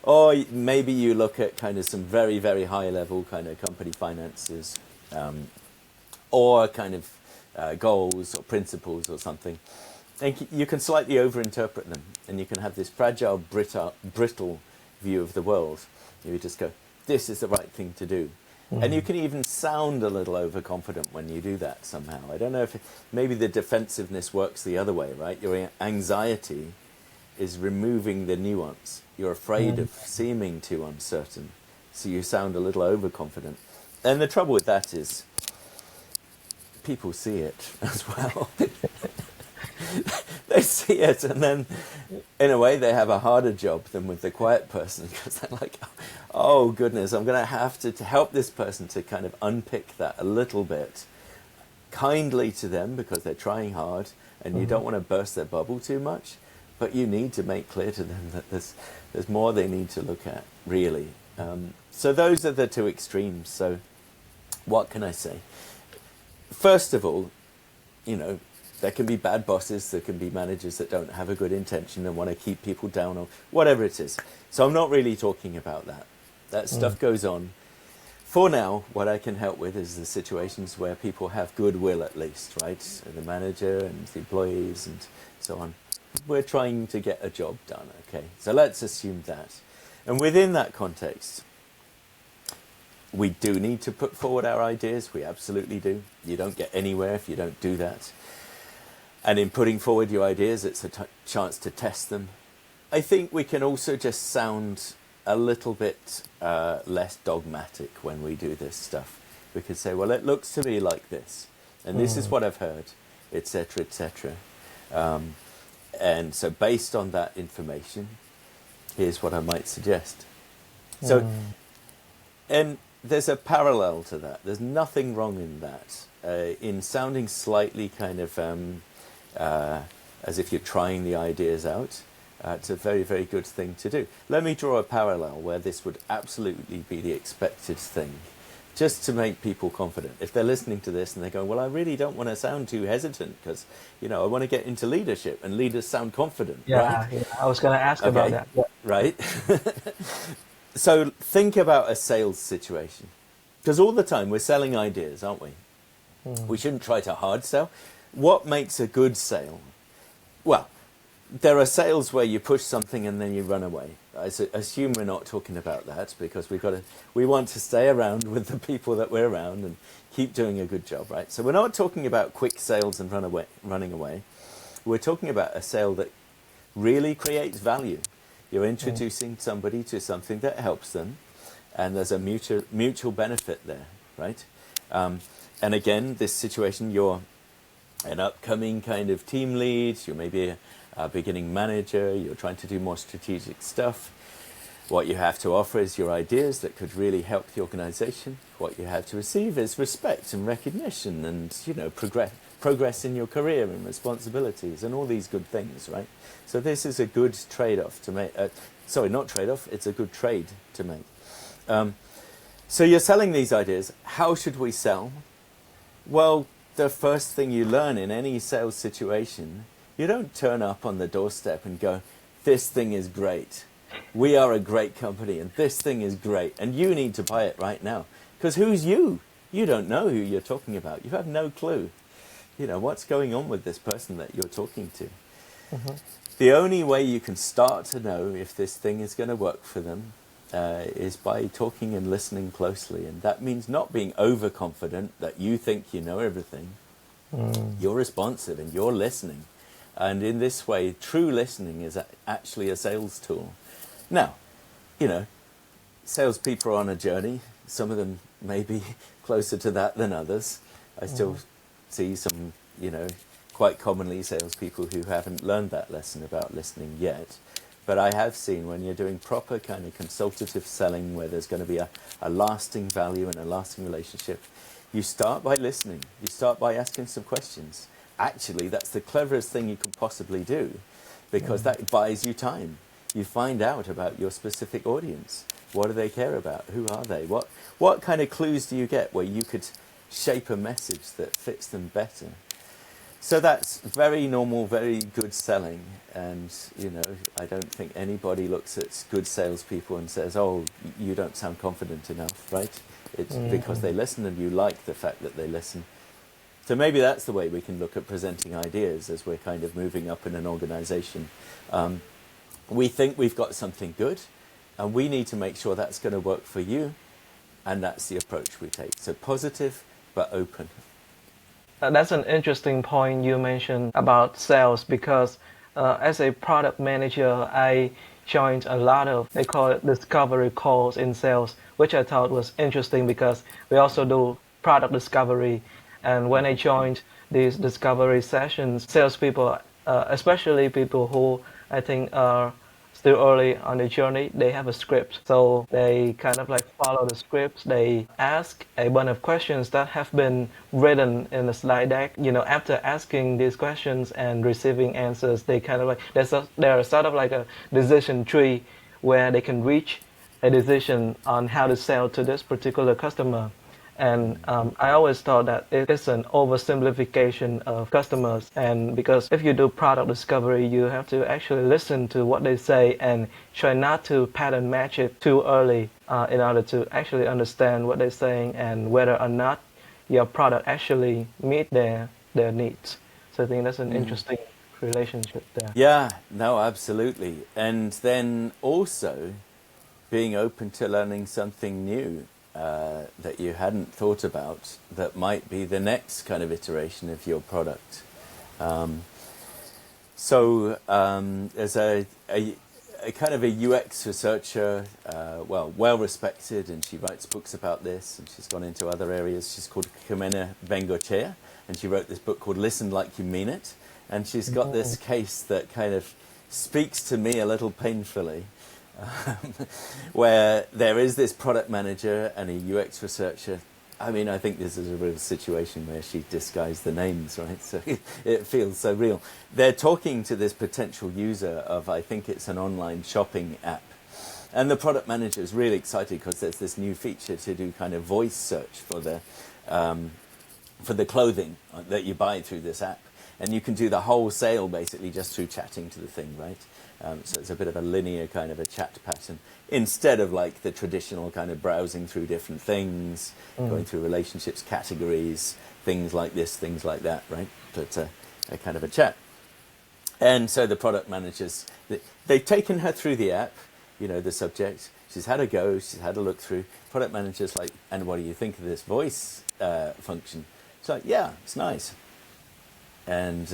Or maybe you look at kind of some very, very high level kind of company finances or kind of goals or principles or something. And you can slightly overinterpret them, and you can have this fragile, brittle view of the world. You just go, this is the right thing to do. And you can even sound a little overconfident when you do that somehow. I don't know if maybe the defensiveness works the other way, right? Your anxiety is removing the nuance. You're afraid of seeming too uncertain, so you sound a little overconfident. And the trouble with that is people see it as well. They see it, and then in a way they have a harder job than with the quiet person, because they're like, oh goodness, I'm going to have to help this person to kind of unpick that a little bit kindly to them, because they're trying hard and you don't want to burst their bubble too much, but you need to make clear to them that there's more they need to look at, really. So those are the two extremes. So what can I say? First of all, there can be bad bosses, there can be managers that don't have a good intention and want to keep people down or whatever it is. So I'm not really talking about that. That stuff goes on. For now, what I can help with is the situations where people have goodwill at least, right? So the manager and the employees and so on. We're trying to get a job done, okay? So let's assume that. And within that context, we do need to put forward our ideas. We absolutely do. You don't get anywhere if you don't do that. And in putting forward your ideas, it's a chance to test them. I think we can also just sound a little bit less dogmatic when we do this stuff. We could say, well, it looks to me like this, and this is what I've heard, etc., etc. And so based on that information, here's what I might suggest. So, and there's a parallel to that. There's nothing wrong in that. In sounding slightly kind of as if you're trying the ideas out, it's a very, very good thing to do. Let me draw a parallel where this would absolutely be the expected thing, just to make people confident. If they're listening to this and they're going, well, I really don't want to sound too hesitant because, I want to get into leadership, and leaders sound confident, right? Yeah, I was going to ask about that. Yeah. Right? So think about a sales situation. Because all the time we're selling ideas, aren't we? We shouldn't try to hard sell. What makes a good sale? Well, there are sales where you push something and then you run away. I assume we're not talking about that, because we want to stay around with the people that we're around and keep doing a good job, right? So we're not talking about quick sales and running away. We're talking about a sale that really creates value. You're introducing somebody to something that helps them, and there's a mutual benefit there, right? And again, this situation, you're an upcoming kind of team lead, you're maybe a beginning manager, you're trying to do more strategic stuff. What you have to offer is your ideas that could really help the organization. What you have to receive is respect and recognition and, progress in your career and responsibilities and all these good things, right? So this is a good trade-off to make. Sorry, not trade-off, it's a good trade to make. So you're selling these ideas. How should we sell? Well, the first thing you learn in any sales situation, you don't turn up on the doorstep and go, this thing is great. We are a great company and this thing is great and you need to buy it right now. Because who's you? You don't know who you're talking about. You have no clue. What's going on with this person that you're talking to. Mm-hmm. The only way you can start to know if this thing is going to work for them is by talking and listening closely. And that means not being overconfident that you think you know everything. You're responsive and you're listening. And in this way, true listening is actually a sales tool. Now, salespeople are on a journey. Some of them may be closer to that than others. I still see some, quite commonly salespeople who haven't learned that lesson about listening yet. But I have seen when you're doing proper kind of consultative selling where there's going to be a lasting value and a lasting relationship, you start by listening. You start by asking some questions. Actually, that's the cleverest thing you can possibly do because that buys you time. You find out about your specific audience. What do they care about? Who are they? What kind of clues do you get where you could shape a message that fits them better? So that's very normal, very good selling. And, I don't think anybody looks at good salespeople and says, oh, you don't sound confident enough, right? It's because they listen and you like the fact that they listen. So maybe that's the way we can look at presenting ideas as we're kind of moving up in an organization. We think we've got something good, and we need to make sure that's going to work for you, and that's the approach we take. So positive, but open. That's an interesting point you mentioned about sales because as a product manager, I joined a lot of, they call it discovery calls in sales, which I thought was interesting because we also do product discovery. And when I joined these discovery sessions, salespeople, especially people who I think are still early on the journey, they have a script. So they kind of like follow the script. They ask a bunch of questions that have been written in the slide deck. After asking these questions and receiving answers, they kind of like, there's sort of like a decision tree where they can reach a decision on how to sell to this particular customer. And I always thought that it is an oversimplification of customers. And because if you do product discovery, you have to actually listen to what they say and try not to pattern match it too early in order to actually understand what they're saying and whether or not your product actually meet their needs. So I think that's an interesting relationship there. Yeah, no, absolutely. And then also being open to learning something new. That you hadn't thought about that might be the next kind of iteration of your product. So as a kind of a UX researcher, well respected, and she writes books about this, and she's gone into other areas. She's called Ximena Bengochea, and she wrote this book called Listen Like You Mean It, and she's got this case that kind of speaks to me a little painfully. Where there is this product manager and a UX researcher. I mean, I think this is a real situation where she disguised the names, right? So it feels so real. They're talking to this potential user of, I think it's an online shopping app. And the product manager is really excited because there's this new feature to do kind of voice search for the clothing that you buy through this app. And you can do the whole sale basically just through chatting to the thing, right? So it's a bit of a linear kind of a chat pattern instead of like the traditional kind of browsing through different things, going through relationships, categories, things like this, things like that, right? But a kind of a chat. And so the product managers, they've taken her through the app, the subject. She's had a go, she's had a look through. Product manager's like, and what do you think of this voice function? It's like, yeah, it's nice. And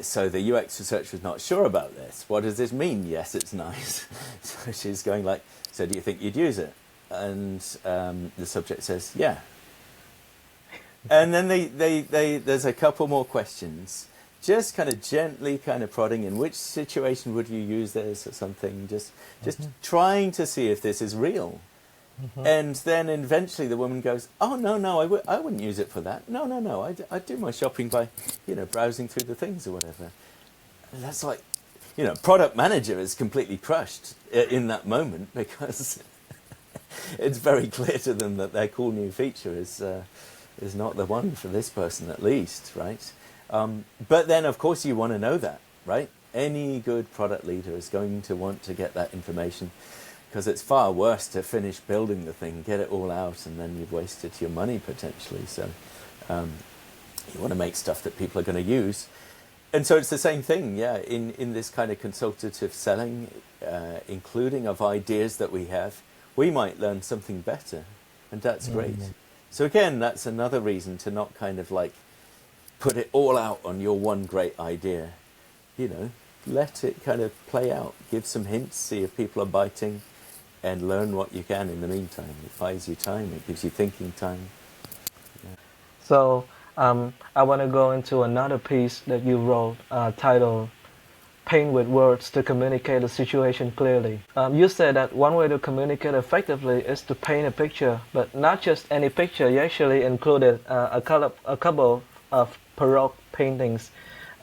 so the UX researcher was not sure about this. What does this mean? Yes, it's nice. So she's going like, so do you think you'd use it? And the subject says, yeah. And then there's a couple more questions just kind of gently kind of prodding in which situation would you use this or something, just trying to see if this is real. And then eventually the woman goes, oh, no, I wouldn't use it for that. No, I do my shopping by, browsing through the things or whatever. And that's like, product manager is completely crushed in that moment, because it's very clear to them that their cool new feature is not the one for this person, at least, right? But then, of course, you want to know that, right? Any good product leader is going to want to get that information, because it's far worse to finish building the thing, get it all out, and then you've wasted your money potentially. So you want to make stuff that people are going to use. And so it's the same thing, yeah, in this kind of consultative selling, including of ideas that we have, we might learn something better, and that's great. So again, that's another reason to not kind of like put it all out on your one great idea. Let it kind of play out, give some hints, see if people are biting, and learn what you can in the meantime. It buys you time, it gives you thinking time. Yeah. So I want to go into another piece that you wrote titled Paint with Words to Communicate a Situation Clearly. You said that one way to communicate effectively is to paint a picture, but not just any picture. You actually included a couple of Baroque paintings,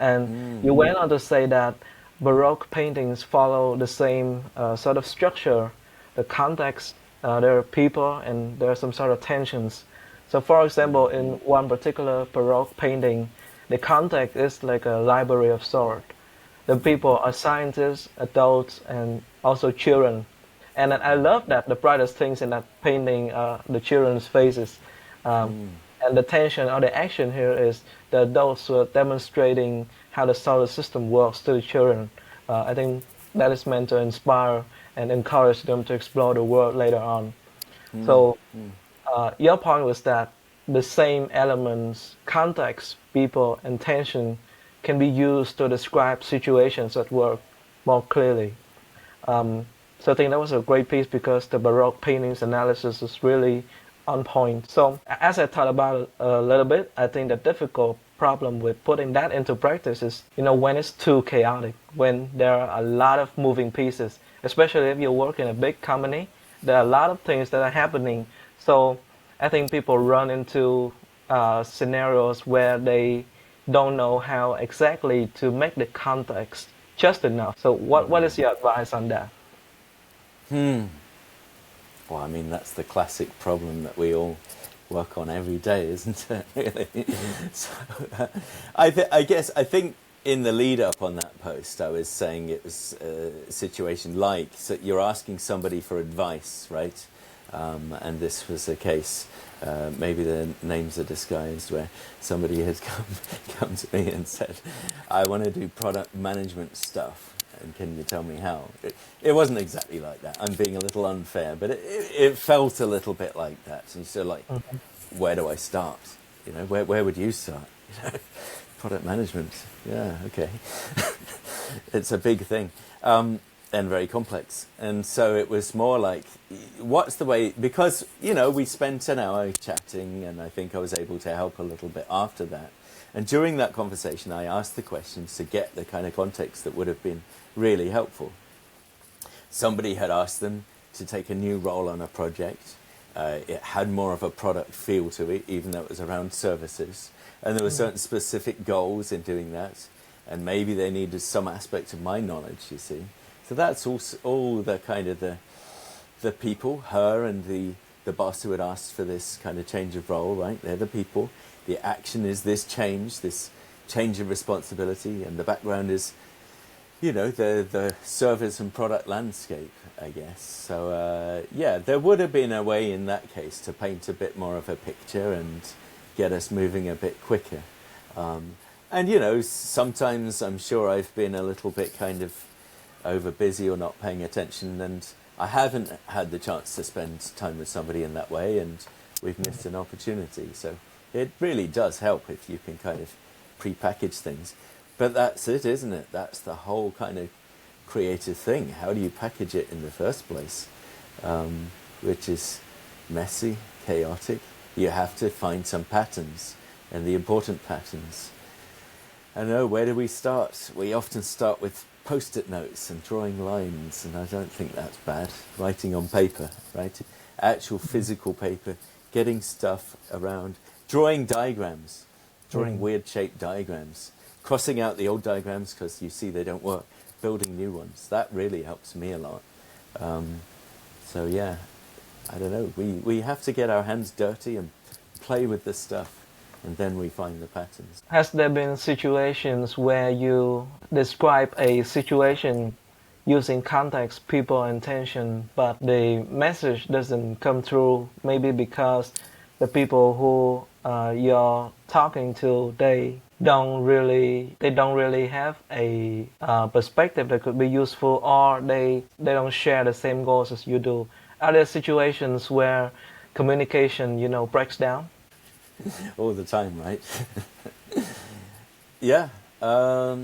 and you went on to say that Baroque paintings follow the same sort of structure, the context, there are people, and there are some sort of tensions. So for example, in one particular Baroque painting, the context is like a library of sorts. The people are scientists, adults, and also children. And I love that the brightest things in that painting are the children's faces. And the tension or the action here is the adults who are demonstrating how the solar system works to the children. I think that is meant to inspire and encourage them to explore the world later on. So your point was that the same elements, context, people, and tension can be used to describe situations at work more clearly. So I think that was a great piece because the Baroque paintings analysis is really on point. So as I thought about it a little bit, I think the difficult problem with putting that into practice is, when it's too chaotic, when there are a lot of moving pieces, especially if you work in a big company, there are a lot of things that are happening. So I think people run into scenarios where they don't know how exactly to make the context just enough. So what is your advice on that? Well, I mean, that's the classic problem that we all work on every day, isn't it? Really. So, I think in the lead up on that post, I was saying it was a situation like, so you're asking somebody for advice, right? And this was a case, maybe the names are disguised, where somebody had come to me and said, I want to do product management stuff, and can you tell me how? It wasn't exactly like that. I'm being a little unfair, but it felt a little bit like that. And so like, where do I start? Where would you start? Product management, yeah, okay. It's a big thing. And very complex. And so it was more like, what's the way, because, we spent an hour chatting, and I think I was able to help a little bit after that. And during that conversation, I asked the questions to get the kind of context that would have been really helpful. Somebody had asked them to take a new role on a project. It had more of a product feel to it, even though it was around services. And there were certain specific goals in doing that. And maybe they needed some aspect of my knowledge, you see. So that's all the kind of the people, her and the boss who had asked for this kind of change of role, right? They're the people. The action is this change of responsibility, and the background is, the service and product landscape, I guess. So, there would have been a way in that case to paint a bit more of a picture and get us moving a bit quicker. And, sometimes I'm sure I've been a little bit kind of over busy or not paying attention, and I haven't had the chance to spend time with somebody in that way, and we've missed an opportunity. So it really does help if you can kind of pre-package things. But that's it, isn't it? That's the whole kind of creative thing. How do you package it in the first place? Which is messy, chaotic. You have to find some patterns, and the important patterns I don't know, where do we start? We often start with post-it notes and drawing lines, and I don't think that's bad. Writing on paper, right? Actual physical paper, getting stuff around, drawing diagrams, drawing weird shaped diagrams, crossing out the old diagrams because you see they don't work, building new ones. That really helps me a lot. So yeah, I don't know. We have to get our hands dirty and play with this stuff, and then we find the patterns. Has there been situations where you describe a situation using context, people, and intention, but the message doesn't come through, maybe because the people who you're talking to, they don't really have a perspective that could be useful, or they don't share the same goals as you do? Are there situations where communication, breaks down? All the time, right? Yeah. I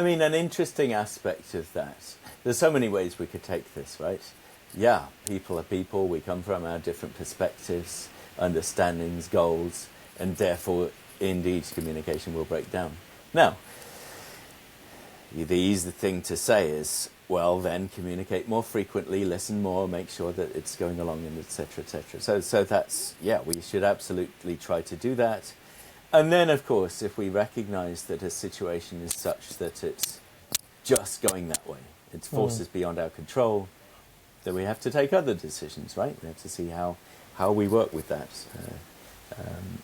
mean, an interesting aspect of that. There's so many ways we could take this, right? Yeah, people are people. We come from our different perspectives, understandings, goals, and therefore, indeed, communication will break down. Now, the easy thing to say is, well, then communicate more frequently, listen more, make sure that it's going along, and etc., etc. So that's, yeah, we should absolutely try to do that. And then, of course, if we recognize that a situation is such that it's just going that way, it's forces beyond our control, then we have to take other decisions, right? We have to see how we work with that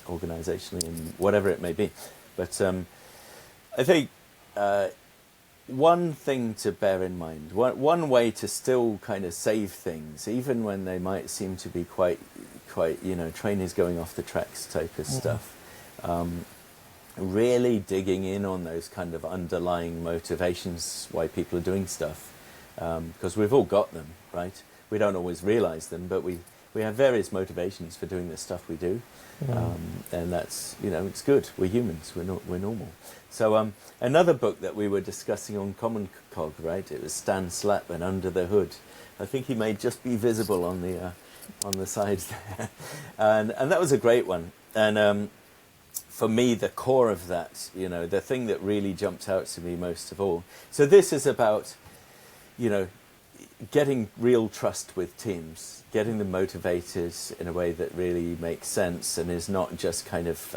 organizationally and whatever it may be. But I think one thing to bear in mind, one way to still kind of save things, even when they might seem to be quite, train is going off the tracks type of stuff, really digging in on those kind of underlying motivations why people are doing stuff, because we've all got them, right? We don't always realize them, but we have various motivations for doing the stuff we do, and that's, it's good. We're humans. We're normal. So another book that we were discussing on Common Cog, right? It was Stan Slap and Under the Hood. I think he may just be visible on the sides there, and that was a great one. And for me, the core of that, the thing that really jumped out to me most of all. So this is about, getting real trust with teams, getting them motivated in a way that really makes sense and is not just kind of...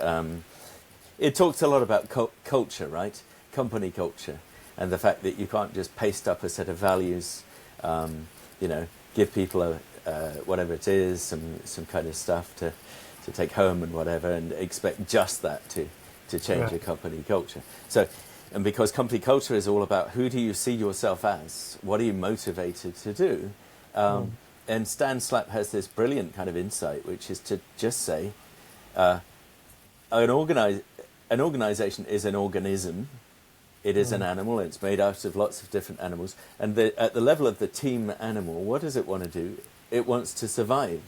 it talks a lot about culture, right? Company culture, and the fact that you can't just paste up a set of values, give people whatever it is, some kind of stuff to take home and whatever, and expect just that to change a company culture. So, and because company culture is all about who do you see yourself as, what are you motivated to do, and Stan Slap has this brilliant kind of insight, which is to just say, an organization is an organism. It is an animal, and it's made out of lots of different animals. And at the level of the team animal, what does it want to do? It wants to survive.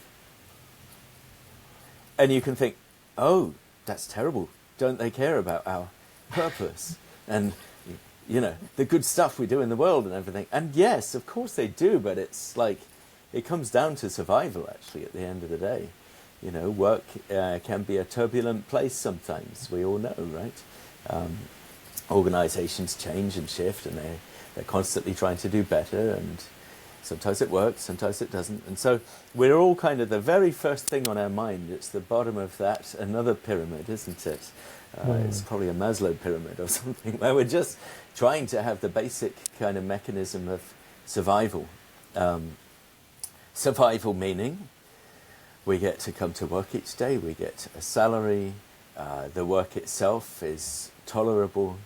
And you can think, oh, that's terrible. Don't they care about our purpose? And, the good stuff we do in the world and everything. And yes, of course they do, but it's like, it comes down to survival, actually, at the end of the day. Work can be a turbulent place sometimes. We all know, right? Organizations change and shift, and they're constantly trying to do better, and sometimes it works, sometimes it doesn't. And so we're all kind of the very first thing on our mind. It's the bottom of that, another pyramid, isn't it? It's probably a Maslow pyramid or something, where we're just trying to have the basic kind of mechanism of survival. Survival meaning we get to come to work each day, we get a salary, the work itself is tolerable,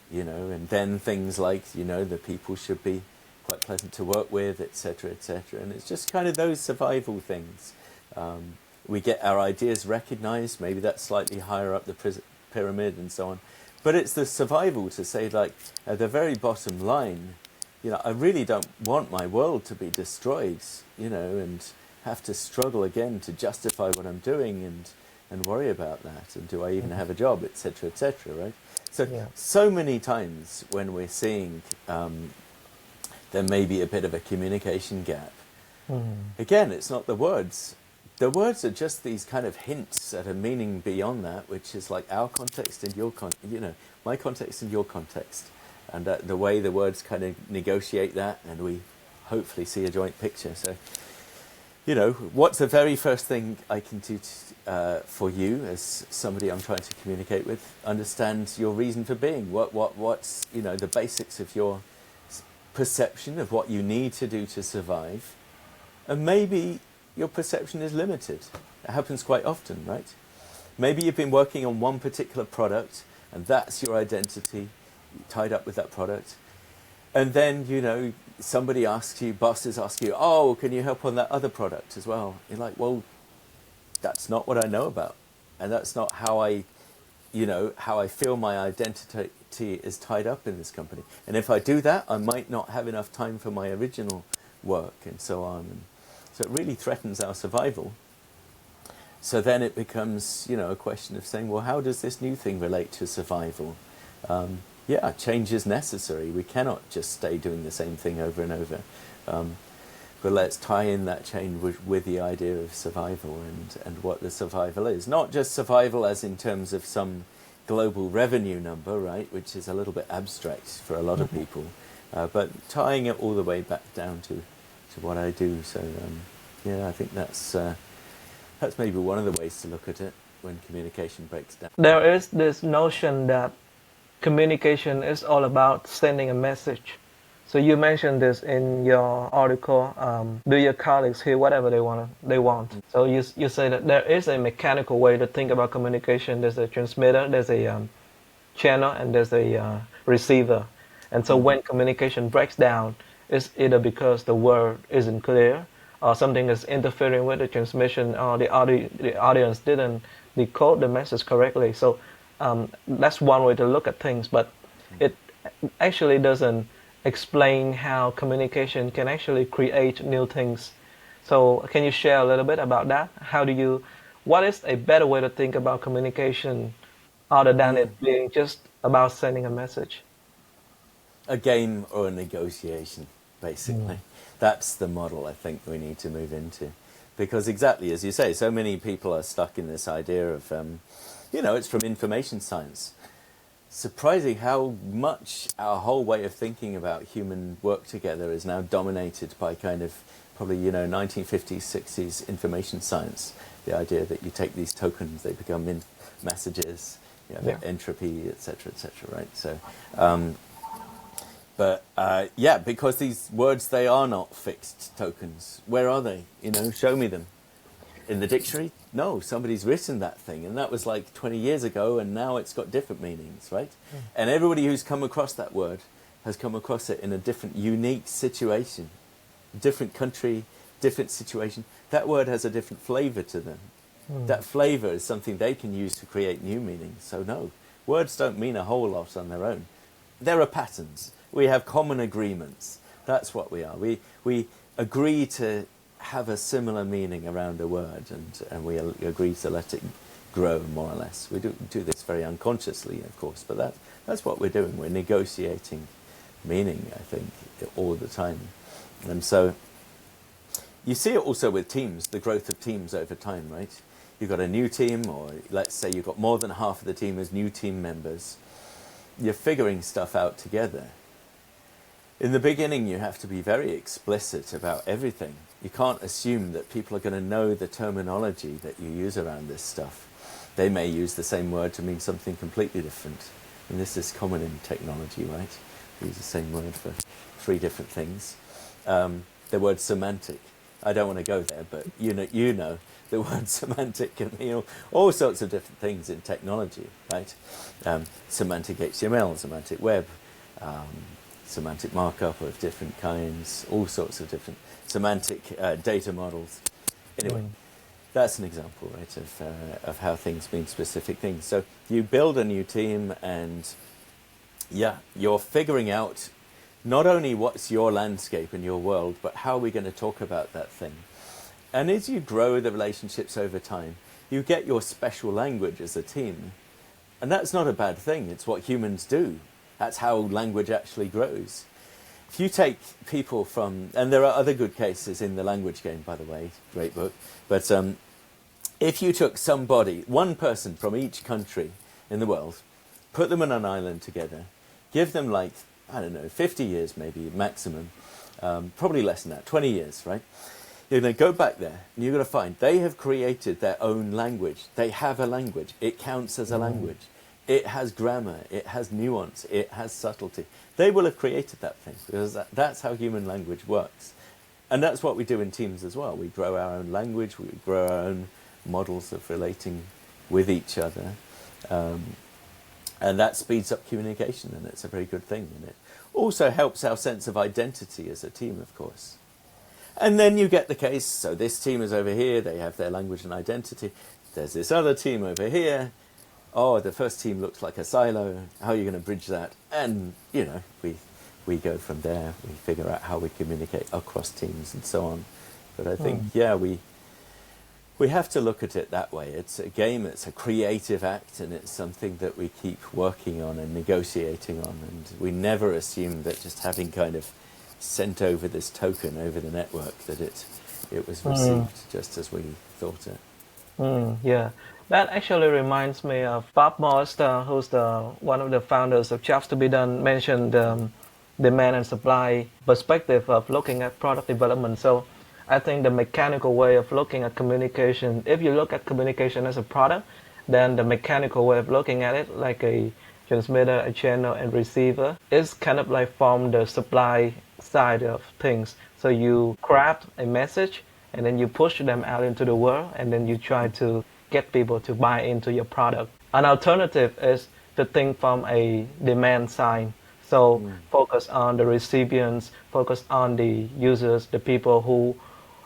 and then things like, the people should be quite pleasant to work with, etc., etc. And it's just kind of those survival things. We get our ideas recognized, maybe that's slightly higher up the pyramid and so on. But it's the survival to say, like, at the very bottom line, I really don't want my world to be destroyed, and have to struggle again to justify what I'm doing and worry about that. And do I even have a job, etc., etc., right? So many times when we're seeing there may be a bit of a communication gap, again, it's not the words, the words are just these kind of hints at a meaning beyond that, which is like our context and your my context and your context, and the way the words kind of negotiate that, and we hopefully see a joint picture. So, what's the very first thing I can do for you as somebody I'm trying to communicate with? Understand your reason for being. What's the basics of your perception of what you need to do to survive, and maybe your perception is limited. It happens quite often, right? Maybe you've been working on one particular product, and that's your identity, tied up with that product. And then, somebody asks you, bosses ask you, oh, can you help on that other product as well? You're like, well, that's not what I know about. And that's not how I feel my identity is tied up in this company. And if I do that, I might not have enough time for my original work and so on. And so it really threatens our survival. So then it becomes, a question of saying, well, how does this new thing relate to survival? Change is necessary. We cannot just stay doing the same thing over and over. But let's tie in that change with the idea of survival and what the survival is. Not just survival as in terms of some global revenue number, right, which is a little bit abstract for a lot of people, but tying it all the way back down to what I do. So, I think that's maybe one of the ways to look at it when communication breaks down. There is this notion that communication is all about sending a message. So you mentioned this in your article. Do your colleagues hear whatever they want? So you say that there is a mechanical way to think about communication. There's a transmitter, there's a channel, and there's a receiver. And so when communication breaks down, it's either because the word isn't clear, or something is interfering with the transmission, or the audience didn't decode the message correctly. So that's one way to look at things, but it actually doesn't explain how communication can actually create new things. So can you share a little bit about that? What is a better way to think about communication other than it being just about sending a message? A game or a negotiation, basically. That's the model I think we need to move into. Because exactly as you say, so many people are stuck in this idea of, it's from information science. Surprising how much our whole way of thinking about human work together is now dominated by kind of probably, 1950s, 60s information science. The idea that you take these tokens, they become messages, entropy, etc., right? So, because these words, they are not fixed tokens. Where are they? Show me them. In the dictionary? No, somebody's written that thing, and that was like 20 years ago, and now it's got different meanings, right? And everybody who's come across that word has come across it in a different, unique situation, different country, different situation. That word has a different flavor to them. That flavor is something they can use to create new meanings. So no, words don't mean a whole lot on their own. There are patterns. We have common agreements. That's what we are. We agree to have a similar meaning around a word, and we agree to let it grow, more or less. We do this very unconsciously, of course, but that's what we're doing. We're negotiating meaning, I think, all the time. And so you see it also with teams, the growth of teams over time, right? You've got a new team, or let's say you've got more than half of the team as new team members. You're figuring stuff out together. In the beginning, you have to be very explicit about everything. You can't assume that people are going to know the terminology that you use around this stuff. They may use the same word to mean something completely different. And this is common in technology, right? We use the same word for 3 different things. The word semantic. I don't want to go there, but you know the word semantic can mean all sorts of different things in technology, right? Semantic HTML, semantic web, semantic markup of different kinds, all sorts of different semantic data models. Anyway, that's an example, right, of how things mean specific things. So you build a new team, and you're figuring out not only what's your landscape and your world, but how are we going to talk about that thing. And as you grow the relationships over time, you get your special language as a team. And that's not a bad thing. It's what humans do. That's how language actually grows. If you take people from, and there are other good cases in The Language Game, by the way, great book, but If you took somebody, one person from each country in the world, put them on an island together, give them like, I don't know, 50 years maybe maximum, probably less than that, 20 years, right? You're going to go back there and you're going to find they have created their own language. They have a language. It counts as a language. It has grammar. It has nuance. It has subtlety. They will have created that thing because that's how human language works. And that's what we do in teams as well. We grow our own language. We grow our own models of relating with each other. And that speeds up communication, and it's a very good thing. And it also helps our sense of identity as a team, of course. And then you get the case, so this team is over here, they have their language and identity. There's this other team over here. Oh, the first team looks like a silo. How are you going to bridge that? And, you know, we go from there. We figure out how we communicate across teams and so on. But I think, yeah, we have to look at it that way. It's a game, it's a creative act, and it's something that we keep working on and negotiating on. And we never assume that just having kind of sent over this token over the network that it was received just as we thought it. Yeah, that actually reminds me of Bob Morster, who's one of the founders of Jobs to be Done, mentioned demand and supply perspective of looking at product development. So I think the mechanical way of looking at communication, if you look at communication as a product, then the mechanical way of looking at it, like a transmitter, a channel, and receiver, is kind of like from the supply side of things. So you craft a message and then you push them out into the world, and then you try to get people to buy into your product. An alternative is to think from a demand side. So focus on the recipients, focus on the users, the people who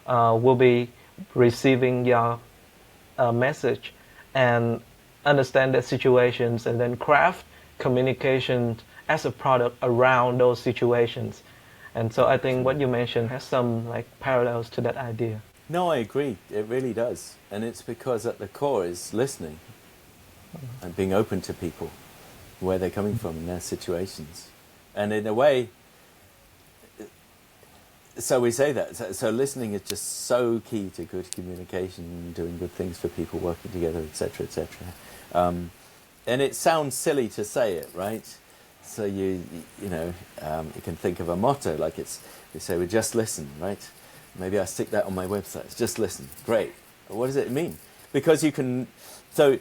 will be receiving your message, and understand their situations, and then craft communication as a product around those situations. And so I think what you mentioned has some like parallels to that idea. No, I agree. It really does. And it's because at the core is listening and being open to people, where they're coming from in their situations. And in a way, so we say that. So listening is just so key to good communication, doing good things for people, working together, etc., etc. And it sounds silly to say it, right? So you can think of a motto like we say we just listen, right? Maybe I stick that on my website. It's just listen. Great. But what does it mean? Because so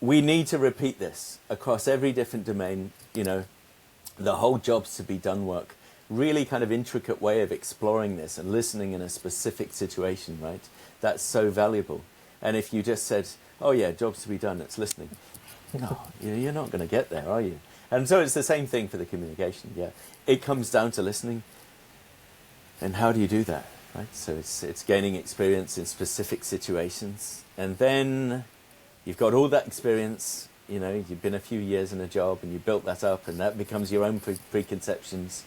we need to repeat this across every different domain. You know, the whole jobs to be done work. Really kind of intricate way of exploring this and listening in a specific situation, right? That's so valuable. And if you just said, oh yeah, jobs to be done, it's listening. No, you're not going to get there, are you? And so it's the same thing for the communication, yeah. It comes down to listening. And how do you do that, right? So it's gaining experience in specific situations. And then you've got all that experience, you know, you've been a few years in a job and you built that up, and that becomes your own preconceptions.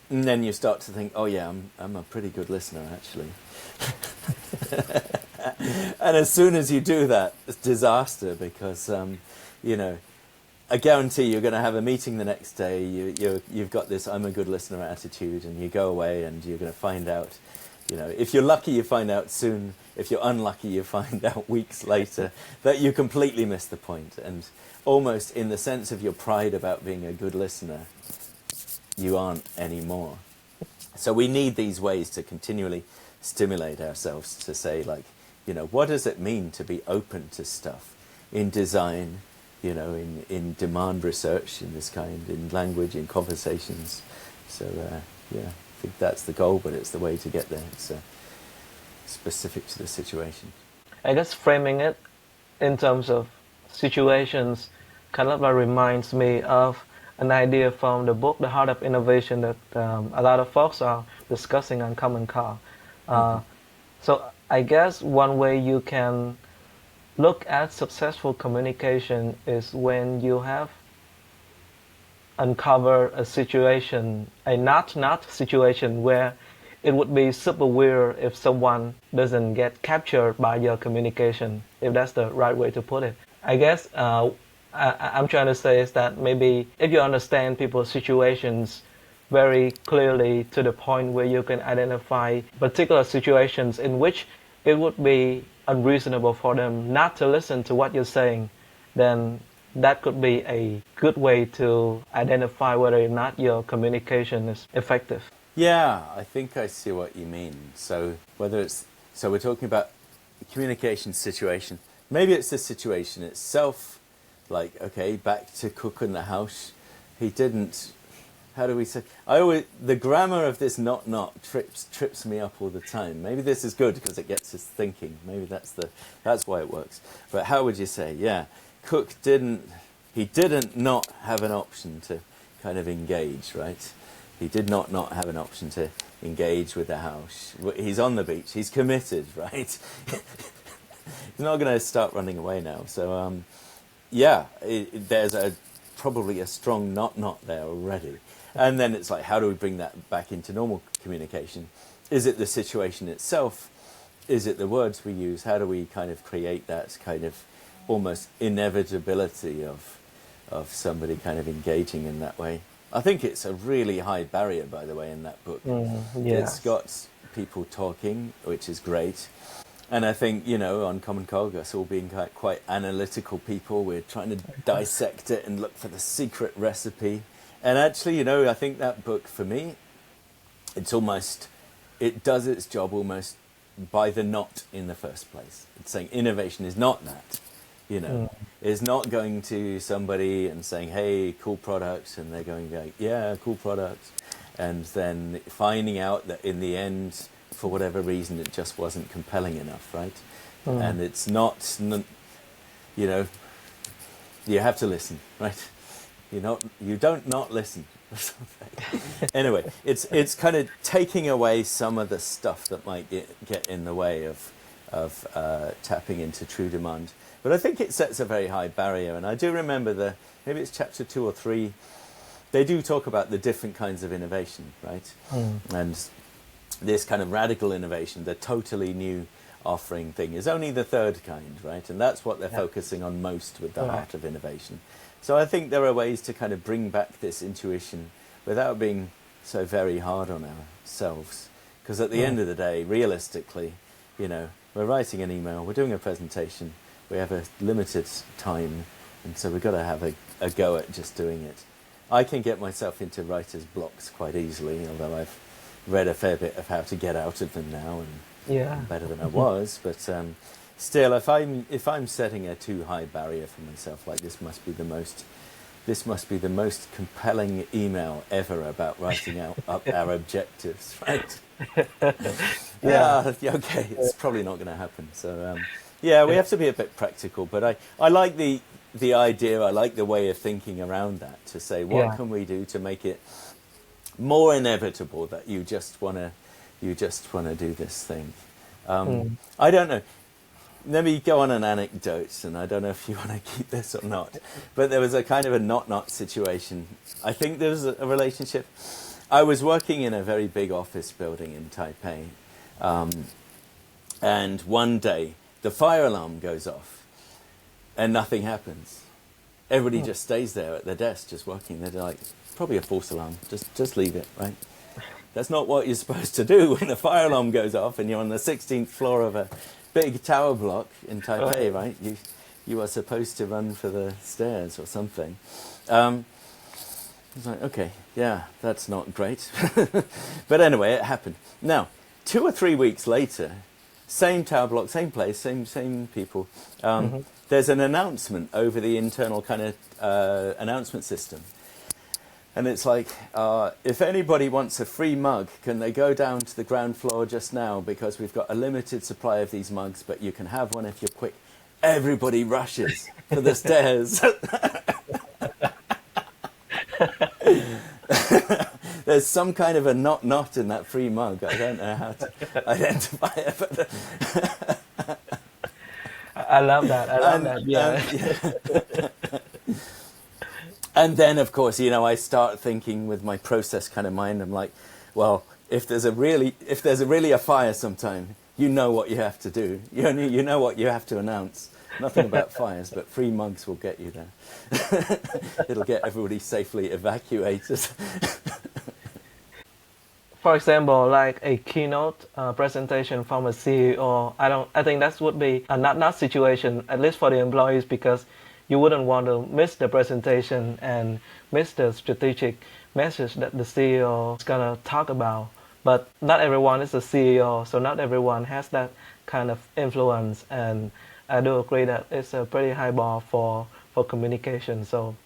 And then you start to think, oh yeah, I'm a pretty good listener, actually. And as soon as you do that, it's disaster, because, I guarantee you're going to have a meeting the next day. You've got this I'm a good listener attitude, and you go away and you're going to find out, if you're lucky, you find out soon. If you're unlucky, you find out weeks later that you completely missed the point. And almost in the sense of your pride about being a good listener, you aren't anymore. So we need these ways to continually stimulate ourselves to say, like, what does it mean to be open to stuff in design, in demand research, in this kind, in language, in conversations. So, I think that's the goal, but it's the way to get there. It's specific to the situation. I guess framing it in terms of situations kind of reminds me of an idea from the book, The Heart of Innovation, that a lot of folks are discussing on Common Car. So I guess one way you can look at successful communication is when you have uncovered a situation, a not situation, where it would be super weird if someone doesn't get captured by your communication, if that's the right way to put it. I guess I'm trying to say is that maybe if you understand people's situations very clearly to the point where you can identify particular situations in which it would be unreasonable for them not to listen to what you're saying, then that could be a good way to identify whether or not your communication is effective. Yeah, I think I see what you mean. So we're talking about communication situation. Maybe it's the situation itself. Like, okay, back to Cook in the house. He didn't. How do we say? The grammar of this not trips me up all the time. Maybe this is good because it gets us thinking. Maybe that's why it works. But how would you say? Yeah, Cook didn't. He didn't not have an option to kind of engage, right? He did not have an option to engage with the house. He's on the beach. He's committed, right? He's not going to start running away now. So, there's probably a strong not there already. And then it's like, how do we bring that back into normal communication? Is it the situation itself? Is it the words we use? How do we kind of create that kind of almost inevitability of somebody kind of engaging in that way? I think it's a really high barrier, by the way, in that book. Yes. It's got people talking, which is great. And I think, on Common Cog, us all being quite analytical people, we're trying to dissect it and look for the secret recipe. And actually, I think that book, for me, it does its job almost by the not in the first place. It's saying innovation is not that, It's not going to somebody and saying, hey, cool products, and they're going like, yeah, cool products. And then finding out that in the end, for whatever reason, it just wasn't compelling enough, right? And it's not, you have to listen, right? You don't not listen. Anyway, it's kind of taking away some of the stuff that might get in the way of tapping into true demand. But I think it sets a very high barrier. And I do remember maybe it's chapter 2 or 3, they do talk about the different kinds of innovation, right? And this kind of radical innovation, the totally new offering thing, is only the third kind, right? And that's what they're focusing on most with the heart of innovation. So I think there are ways to kind of bring back this intuition without being so very hard on ourselves. Because at the end of the day, realistically, we're writing an email, we're doing a presentation, we have a limited time, and so we've got to have a go at just doing it. I can get myself into writer's blocks quite easily, although I've read a fair bit of how to get out of them now, and I'm better than I was. But still, if I'm setting a too high barrier for myself, like this must be the most compelling email ever about writing up our objectives, right? Okay, it's probably not going to happen. So we have to be a bit practical. But I like the idea. I like the way of thinking around that, to say what can we do to make it more inevitable that you just want to do this thing. I don't know. Let me go on an anecdote, and I don't know if you want to keep this or not, but there was a kind of a not situation. I think there was a relationship. I was working in a very big office building in Taipei, and one day the fire alarm goes off and nothing happens. Everybody just stays there at their desk just working. They're like, probably a false alarm, just leave it, right? That's not what you're supposed to do when the fire alarm goes off and you're on the 16th floor of a big tower block in Taipei, right? You are supposed to run for the stairs or something. I was like, okay, yeah, that's not great. But anyway, it happened. Now, 2 or 3 weeks later, same tower block, same place, same people. There's an announcement over the internal kind of announcement system. And it's like, if anybody wants a free mug, can they go down to the ground floor just now, because we've got a limited supply of these mugs, but you can have one if you're quick. Everybody rushes for the stairs. There's some kind of a not in that free mug. I don't know how to identify it. But I love that. I love that. Yeah. And then, of course, I start thinking with my process kind of mind. I'm like, well, if there's really a fire sometime, you know what you have to do. You know what you have to announce. Nothing about fires, but free mugs will get you there. It'll get everybody safely evacuated. For example, like a keynote presentation from a CEO, I think that would be a not situation, at least for the employees, because you wouldn't want to miss the presentation and miss the strategic message that the CEO is gonna talk about. But not everyone is a CEO, so not everyone has that kind of influence. And I do agree that it's a pretty high bar for communication. So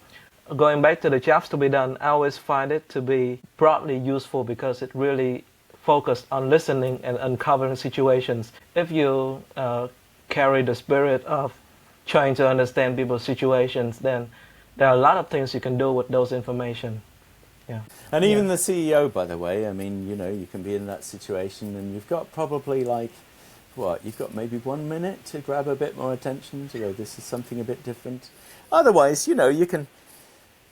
going back to the jobs to be done, I always find it to be broadly useful because it really focused on listening and uncovering situations. If you carry the spirit of trying to understand people's situations, then there are a lot of things you can do with those information. Yeah. And even the CEO, by the way, I mean, you know, you can be in that situation and you've got probably like, what, you've got maybe 1 minute to grab a bit more attention, to go, this is something a bit different. Otherwise, you know, you can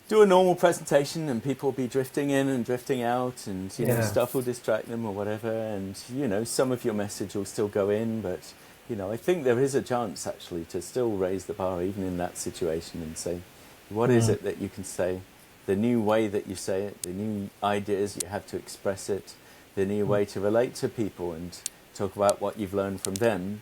do a normal presentation and people will be drifting in and drifting out and, you know, stuff will distract them or whatever. And, you know, some of your message will still go in, but, you know, I think there is a chance actually to still raise the bar even in that situation and say, what is it that you can say? The new way that you say it, the new ideas you have to express it, the new way to relate to people and talk about what you've learned from them,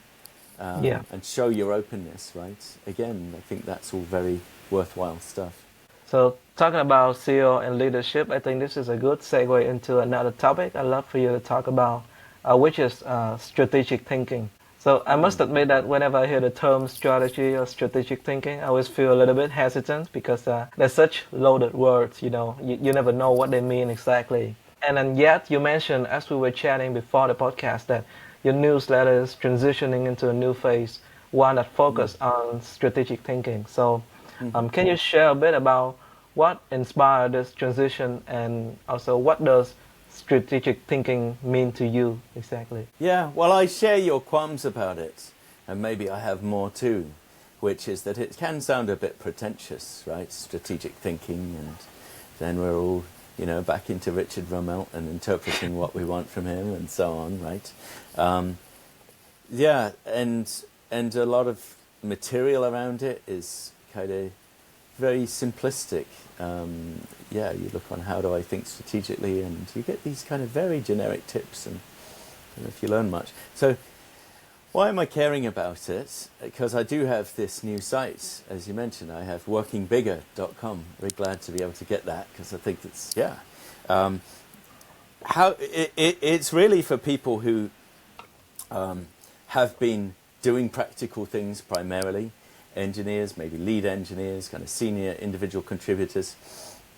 and show your openness, right? Again, I think that's all very worthwhile stuff. So talking about CEO and leadership, I think this is a good segue into another topic I'd love for you to talk about, which is strategic thinking. So I must admit that whenever I hear the term strategy or strategic thinking, I always feel a little bit hesitant because they're such loaded words, you know, you never know what they mean exactly. And then yet you mentioned, as we were chatting before the podcast, that your newsletter is transitioning into a new phase, one that focuses on strategic thinking. So can you share a bit about what inspired this transition and also what does strategic thinking mean to you exactly? Yeah, well, I share your qualms about it, and maybe I have more too, which is that it can sound a bit pretentious, right? Strategic thinking, and then we're all, you know, back into Richard Rummel and interpreting what we want from him and so on, right? Yeah, and a lot of material around it is kind of very simplistic. Yeah, you look on how do I think strategically, and you get these kind of very generic tips, and I don't know if you learn much. So why am I caring about it? Because I do have this new site, as you mentioned. I have workingbigger.com. Very glad to be able to get that, because I think it's, it's really for people who have been doing practical things primarily, engineers, maybe lead engineers, kind of senior individual contributors,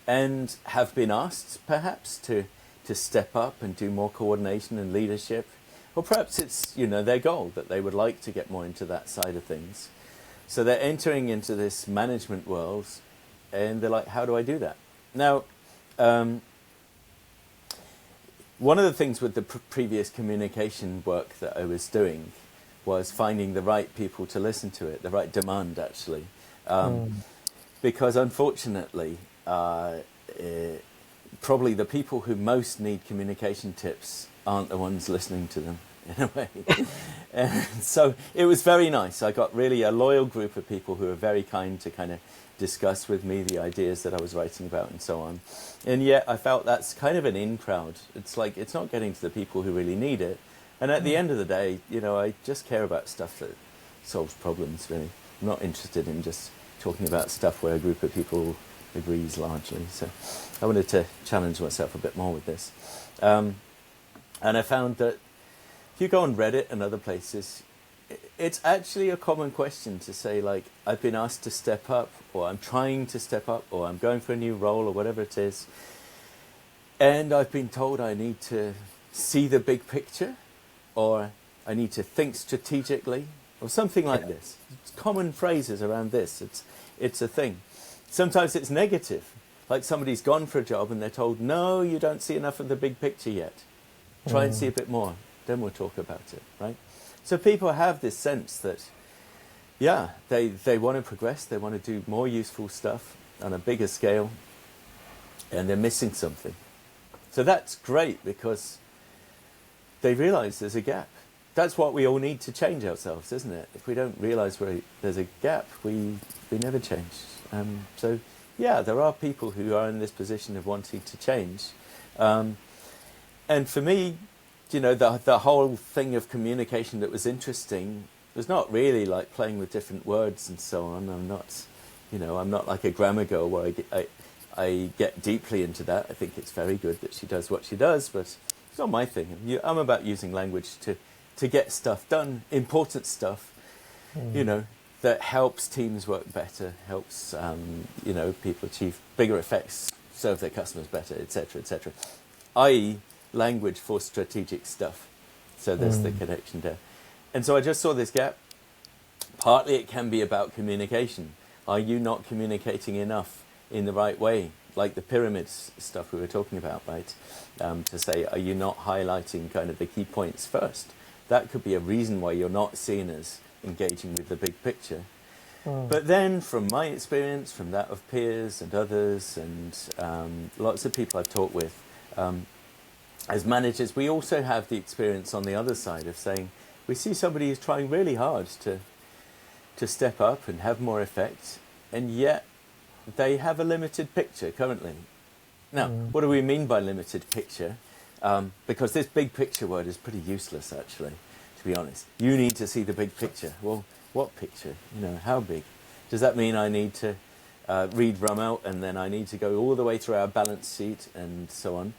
and have been asked perhaps to step up and do more coordination and leadership. Or perhaps it's, you know, their goal that they would like to get more into that side of things. So they're entering into this management world and they're like, how do I do that? Now, one of the things with the previous communication work that I was doing was finding the right people to listen to it, the right demand actually. Because unfortunately, probably the people who most need communication tips aren't the ones listening to them in a way. And so it was very nice. I got really a loyal group of people who were very kind to kind of discuss with me the ideas that I was writing about and so on. And yet I felt that's kind of an in crowd. It's like, it's not getting to the people who really need it. And at the end of the day, you know, I just care about stuff that solves problems, really. I'm not interested in just talking about stuff where a group of people agrees largely. So I wanted to challenge myself a bit more with this. And I found that if you go on Reddit and other places, it's actually a common question to say, like, I've been asked to step up, or I'm trying to step up, or I'm going for a new role, or whatever it is. And I've been told I need to see the big picture, or I need to think strategically, or something like this. It's common phrases around this. It's a thing. Sometimes it's negative, like somebody's gone for a job and they're told, no, you don't see enough of the big picture yet. Try and see a bit more, then we'll talk about it, right? So people have this sense that, yeah, they want to progress, they want to do more useful stuff on a bigger scale, and they're missing something. So that's great because they realise there's a gap. That's what we all need to change ourselves, isn't it? If we don't realise there's a gap, we never change. So, yeah, there are people who are in this position of wanting to change. And for me, the whole thing of communication that was interesting was not really like playing with different words and so on. I'm not like a grammar girl where I get deeply into that. I think it's very good that she does what she does, but it's not my thing. I'm about using language to get stuff done, important stuff, that helps teams work better, helps people achieve bigger effects, serve their customers better, etc., etc. I.e., language for strategic stuff. So there's the connection there. And so I just saw this gap. Partly it can be about communication. Are you not communicating enough in the right way? Like the pyramids stuff we were talking about, right? To say, are you not highlighting kind of the key points first? That could be a reason why you're not seen as engaging with the big picture. But then from my experience, from that of peers and others and lots of people I've talked with, as managers, we also have the experience on the other side of saying, we see somebody who's trying really hard to step up and have more effect, and yet they have a limited picture currently. Now, what do we mean by limited picture? Because this big picture word is pretty useless, actually, to be honest. You need to see the big picture. Well, what picture? How big? Does that mean I need to read Rummel and then I need to go all the way through our balance sheet and so on?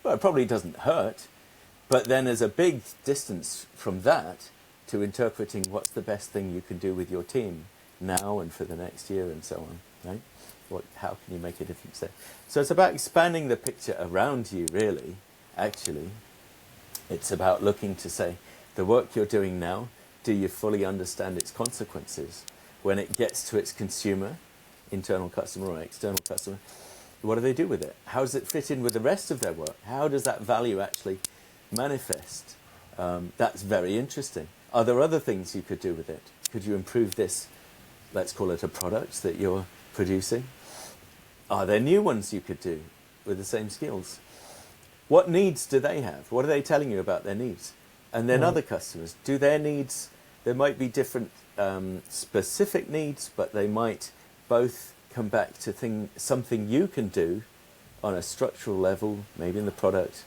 Well, it probably doesn't hurt, but then there's a big distance from that to interpreting what's the best thing you can do with your team now and for the next year and so on, right? How can you make a difference there? So it's about expanding the picture around you, really, actually. It's about looking to say, the work you're doing now, do you fully understand its consequences? When it gets to its consumer, internal customer or external customer, what do they do with it? How does it fit in with the rest of their work? How does that value actually manifest? That's very interesting. Are there other things you could do with it? Could you improve this, let's call it a product that you're producing? Are there new ones you could do with the same skills? What needs do they have? What are they telling you about their needs? And then other customers, do their needs, there might be different specific needs, but they might both come back to something you can do on a structural level, maybe in the product,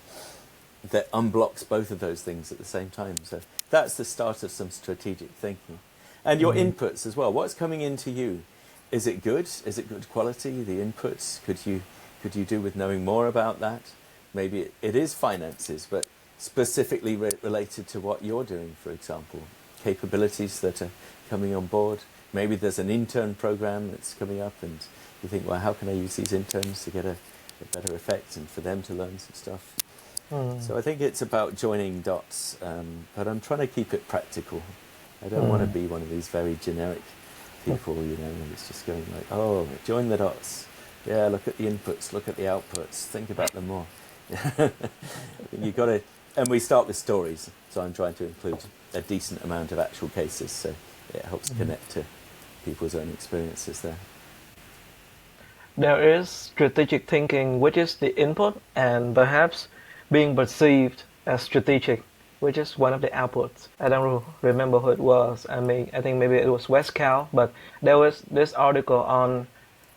that unblocks both of those things at the same time. So that's the start of some strategic thinking. And your inputs as well. What's coming into you? Is it good? Is it good quality? The inputs, could you do with knowing more about that? Maybe it is finances, but specifically related to what you're doing, for example. Capabilities that are coming on board. Maybe there's an intern program that's coming up and you think, well, how can I use these interns to get a better effect and for them to learn some stuff? So I think it's about joining dots, but I'm trying to keep it practical. I don't want to be one of these very generic people, it's just going like, oh, join the dots. Yeah, look at the inputs, look at the outputs, think about them more. You've got to, and we start with stories, so I'm trying to include a decent amount of actual cases, so it helps connect to people's own experiences there. There is strategic thinking, which is the input, and perhaps being perceived as strategic, which is one of the outputs. I don't remember who it was. I think maybe it was Westcal, but there was this article on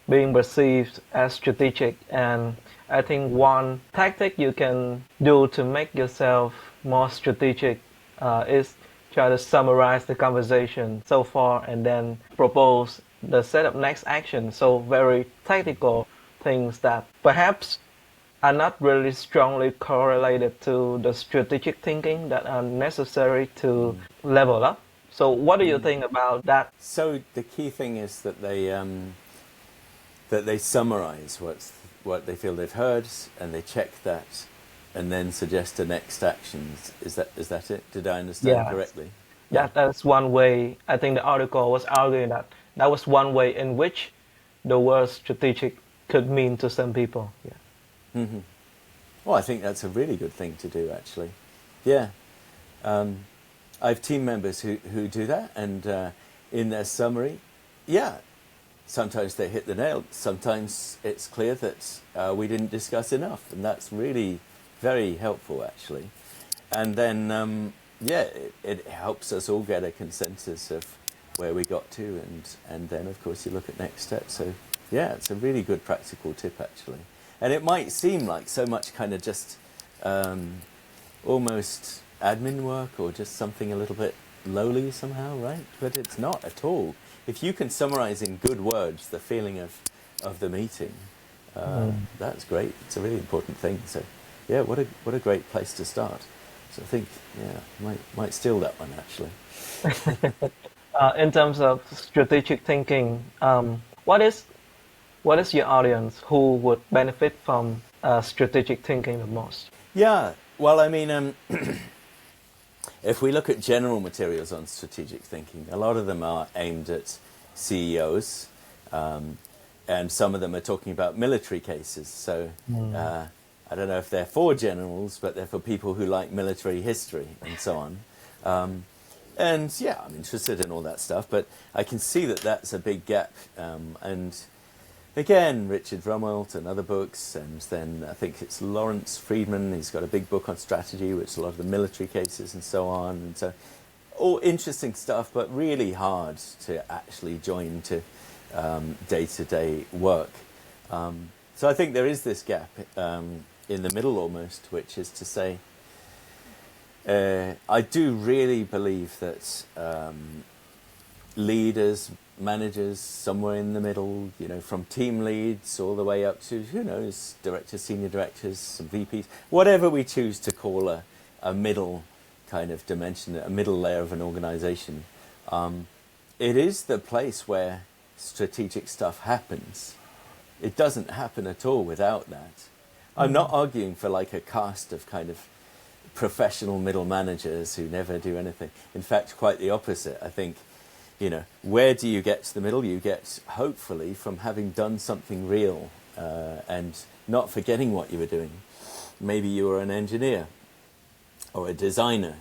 being perceived as strategic, and I think one tactic you can do to make yourself more strategic is try to summarize the conversation so far and then propose the set of next action. So very tactical things that perhaps are not really strongly correlated to the strategic thinking that are necessary to level up. So what do you think about that? So the key thing is that they summarize what they feel they've heard, and they check that, and then suggest the next actions. Is that it? Did I understand correctly? Yeah, that's one way. I think the article was arguing that was one way in which the word strategic could mean to some people. Yeah. Mm-hmm. Well, I think that's a really good thing to do, actually. Yeah. I have team members who do that, and in their summary, sometimes they hit the nail. Sometimes it's clear that we didn't discuss enough, and that's really very helpful, actually. And then, it helps us all get a consensus of where we got to, and then, of course, you look at next steps. So, yeah, it's a really good practical tip, actually. And it might seem like so much kind of just almost admin work or just something a little bit lowly somehow, right? But it's not at all. If you can summarize in good words the feeling of the meeting, that's great. It's a really important thing. So, yeah, what a great place to start. So I think, yeah, might steal that one actually. In terms of strategic thinking, what is your audience who would benefit from strategic thinking the most? Yeah, well, I mean, if we look at general materials on strategic thinking, a lot of them are aimed at CEOs, and some of them are talking about military cases. So I don't know if they're for generals, but they're for people who like military history and so on. And yeah, I'm interested in all that stuff, but I can see that that's a big gap. And again, Richard Rumwelt and other books, and then I think it's Lawrence Friedman. He's got a big book on strategy, which is a lot of the military cases and so on. And so, all interesting stuff, but really hard to actually join to day-to-day work. So I think there is this gap in the middle almost, which is to say, I do really believe that leaders, managers, somewhere in the middle, you know, from team leads all the way up to, who knows, directors, senior directors, some VPs, whatever we choose to call a middle kind of dimension, a middle layer of an organization. It is the place where strategic stuff happens. It doesn't happen at all without that. I'm not arguing for like a cast of kind of professional middle managers who never do anything. In fact, quite the opposite. I think, you know, where do you get to the middle? You get, hopefully, from having done something real and not forgetting what you were doing. Maybe you were an engineer or a designer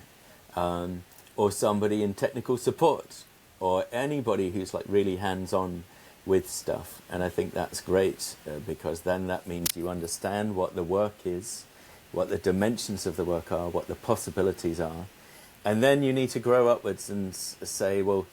or somebody in technical support or anybody who's like really hands-on with stuff. And I think that's great because then that means you understand what the work is, what the dimensions of the work are, what the possibilities are. And then you need to grow upwards and say, well,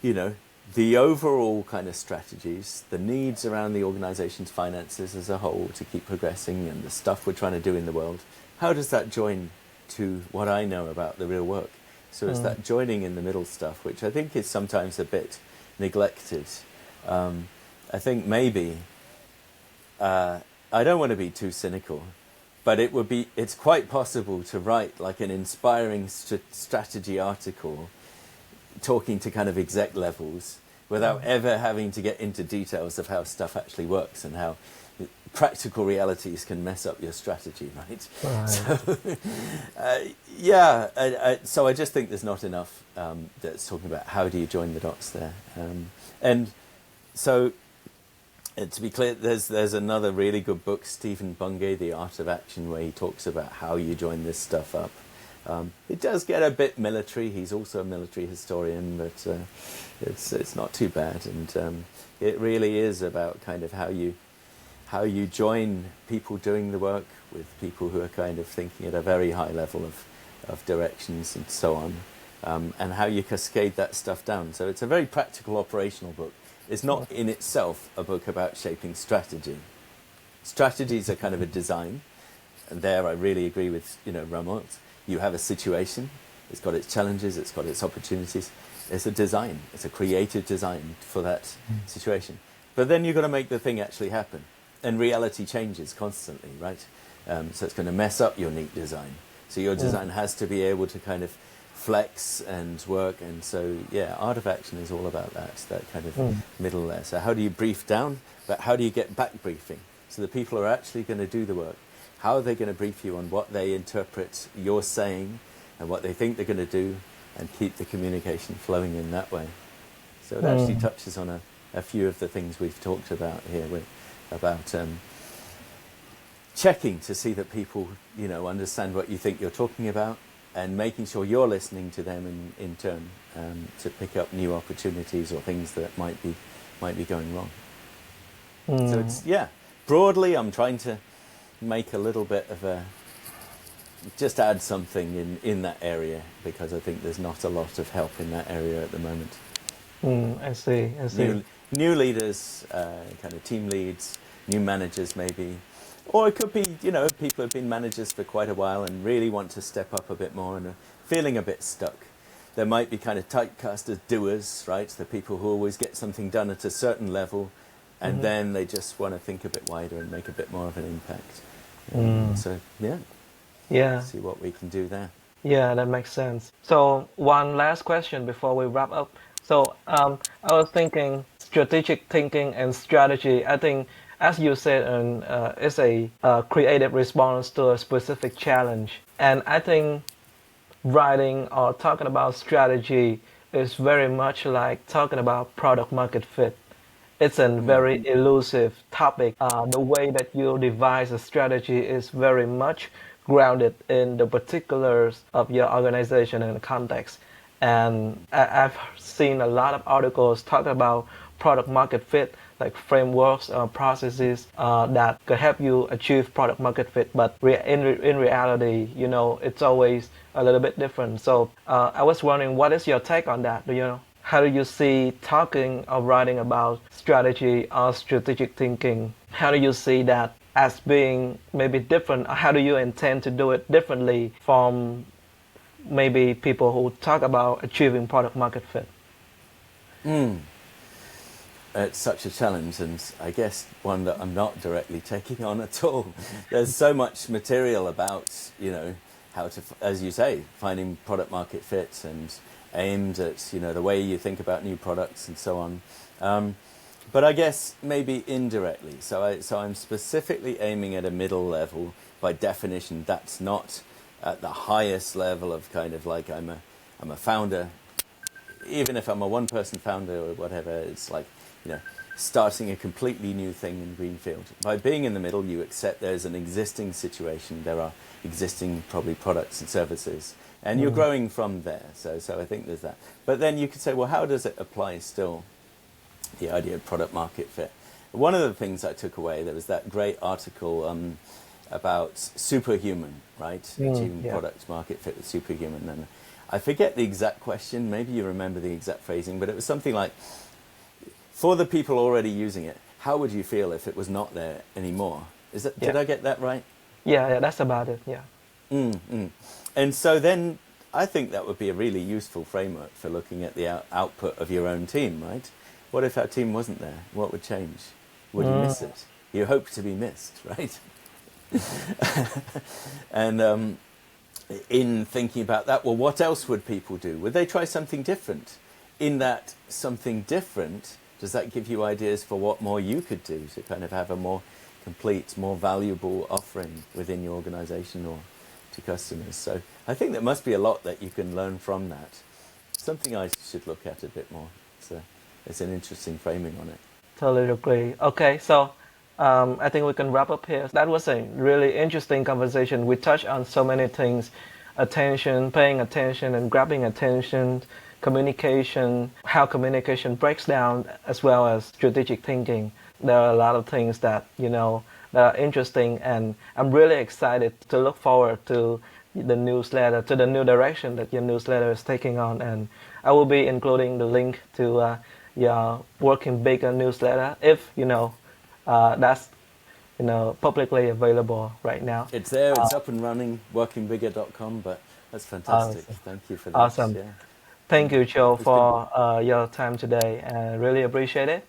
you know, the overall kind of strategies, the needs around the organization's finances as a whole to keep progressing and the stuff we're trying to do in the world, how does that join to what I know about the real work? So it's that joining in the middle stuff, which I think is sometimes a bit neglected. I think maybe, I don't want to be too cynical, but it's quite possible to write like an inspiring strategy article talking to kind of exec levels without ever having to get into details of how stuff actually works and how practical realities can mess up your strategy, right? So, so I just think there's not enough that's talking about how do you join the dots there. And so, to be clear, there's another really good book, Stephen Bungay, The Art of Action, where he talks about how you join this stuff up. It does get a bit military. He's also a military historian, but it's not too bad. And it really is about kind of how you join people doing the work with people who are kind of thinking at a very high level of directions and so on, and how you cascade that stuff down. So it's a very practical, operational book. It's not in itself a book about shaping strategy. Strategies are kind of a design, and there I really agree with Rumwelt. You have a situation, it's got its challenges, it's got its opportunities. It's a design, it's a creative design for that situation. But then you've got to make the thing actually happen. And reality changes constantly, right? So it's going to mess up your neat design. So your design has to be able to kind of flex and work. And so, yeah, Art of Action is all about that kind of middle there. So how do you brief down, but how do you get back briefing? So the people who are actually going to do the work, how are they going to brief you on what they interpret you're saying and what they think they're going to do and keep the communication flowing in that way? So it actually touches on a few of the things we've talked about here about checking to see that people, understand what you think you're talking about and making sure you're listening to them in turn to pick up new opportunities or things that might be going wrong. So it's, broadly I'm trying to make a little bit of just add something in that area because I think there's not a lot of help in that area at the moment. I see. New leaders, kind of team leads, new managers maybe, Or it could be, people have been managers for quite a while and really want to step up a bit more and are feeling a bit stuck. There might be kind of typecast as doers, right? The people who always get something done at a certain level, and then they just want to think a bit wider and make a bit more of an impact. So, Yeah. see what we can do there. Yeah, that makes sense. So one last question before we wrap up. So I was thinking strategic thinking and strategy. I think, as you said, it's a creative response to a specific challenge. And I think writing or talking about strategy is very much like talking about product market fit. It's a very elusive topic. The way that you devise a strategy is very much grounded in the particulars of your organization and context. And I've seen a lot of articles talk about product market fit, like frameworks or processes that could help you achieve product market fit. But in reality, it's always a little bit different. So I was wondering, what is your take on that? How do you see talking or writing about strategy or strategic thinking? How do you see that as being maybe different? Or how do you intend to do it differently from maybe people who talk about achieving product market fit? It's such a challenge, and I guess one that I'm not directly taking on at all. There's so much material about, how to, as you say, finding product market fit and aimed at, the way you think about new products and so on. But I guess maybe indirectly. So I'm specifically aiming at a middle level. By definition, that's not at the highest level of kind of like I'm a founder. Even if I'm a one-person founder or whatever, it's like, starting a completely new thing in greenfield. By being in the middle, you accept there's an existing situation. There are existing probably products and services, and you're growing from there. So I think there's that. But then you could say, well, how does it apply still, the idea of product market fit? One of the things I took away, there was that great article about superhuman, right? Achieving product market fit with superhuman. And I forget the exact question. Maybe you remember the exact phrasing, but it was something like, for the people already using it, how would you feel if it was not there anymore? Did I get that right? Yeah, that's about it. Yeah. And so then I think that would be a really useful framework for looking at the output of your own team, right? What if our team wasn't there? What would change? Would you miss it? You hope to be missed, right? And in thinking about that, well, what else would people do? Would they try something different? In that something different, does that give you ideas for what more you could do to kind of have a more complete, more valuable offering within your organization or to customers? So I think there must be a lot that you can learn from that. Something I should look at a bit more. It's an interesting framing on it. Totally agree. Okay, so I think we can wrap up here. That was a really interesting conversation. We touched on so many things: attention, paying attention and grabbing attention, communication, how communication breaks down, as well as strategic thinking. There are a lot of things that, that are interesting, and I'm really excited to look forward to the newsletter, to the new direction that your newsletter is taking on. And I will be including the link to your Working Bigger newsletter if, that's, publicly available right now. It's there, it's up and running, workingbigger.com, but that's fantastic. Awesome. Thank you for that. Awesome. Yeah. Thank you, Joe, for your time today. I really appreciate it.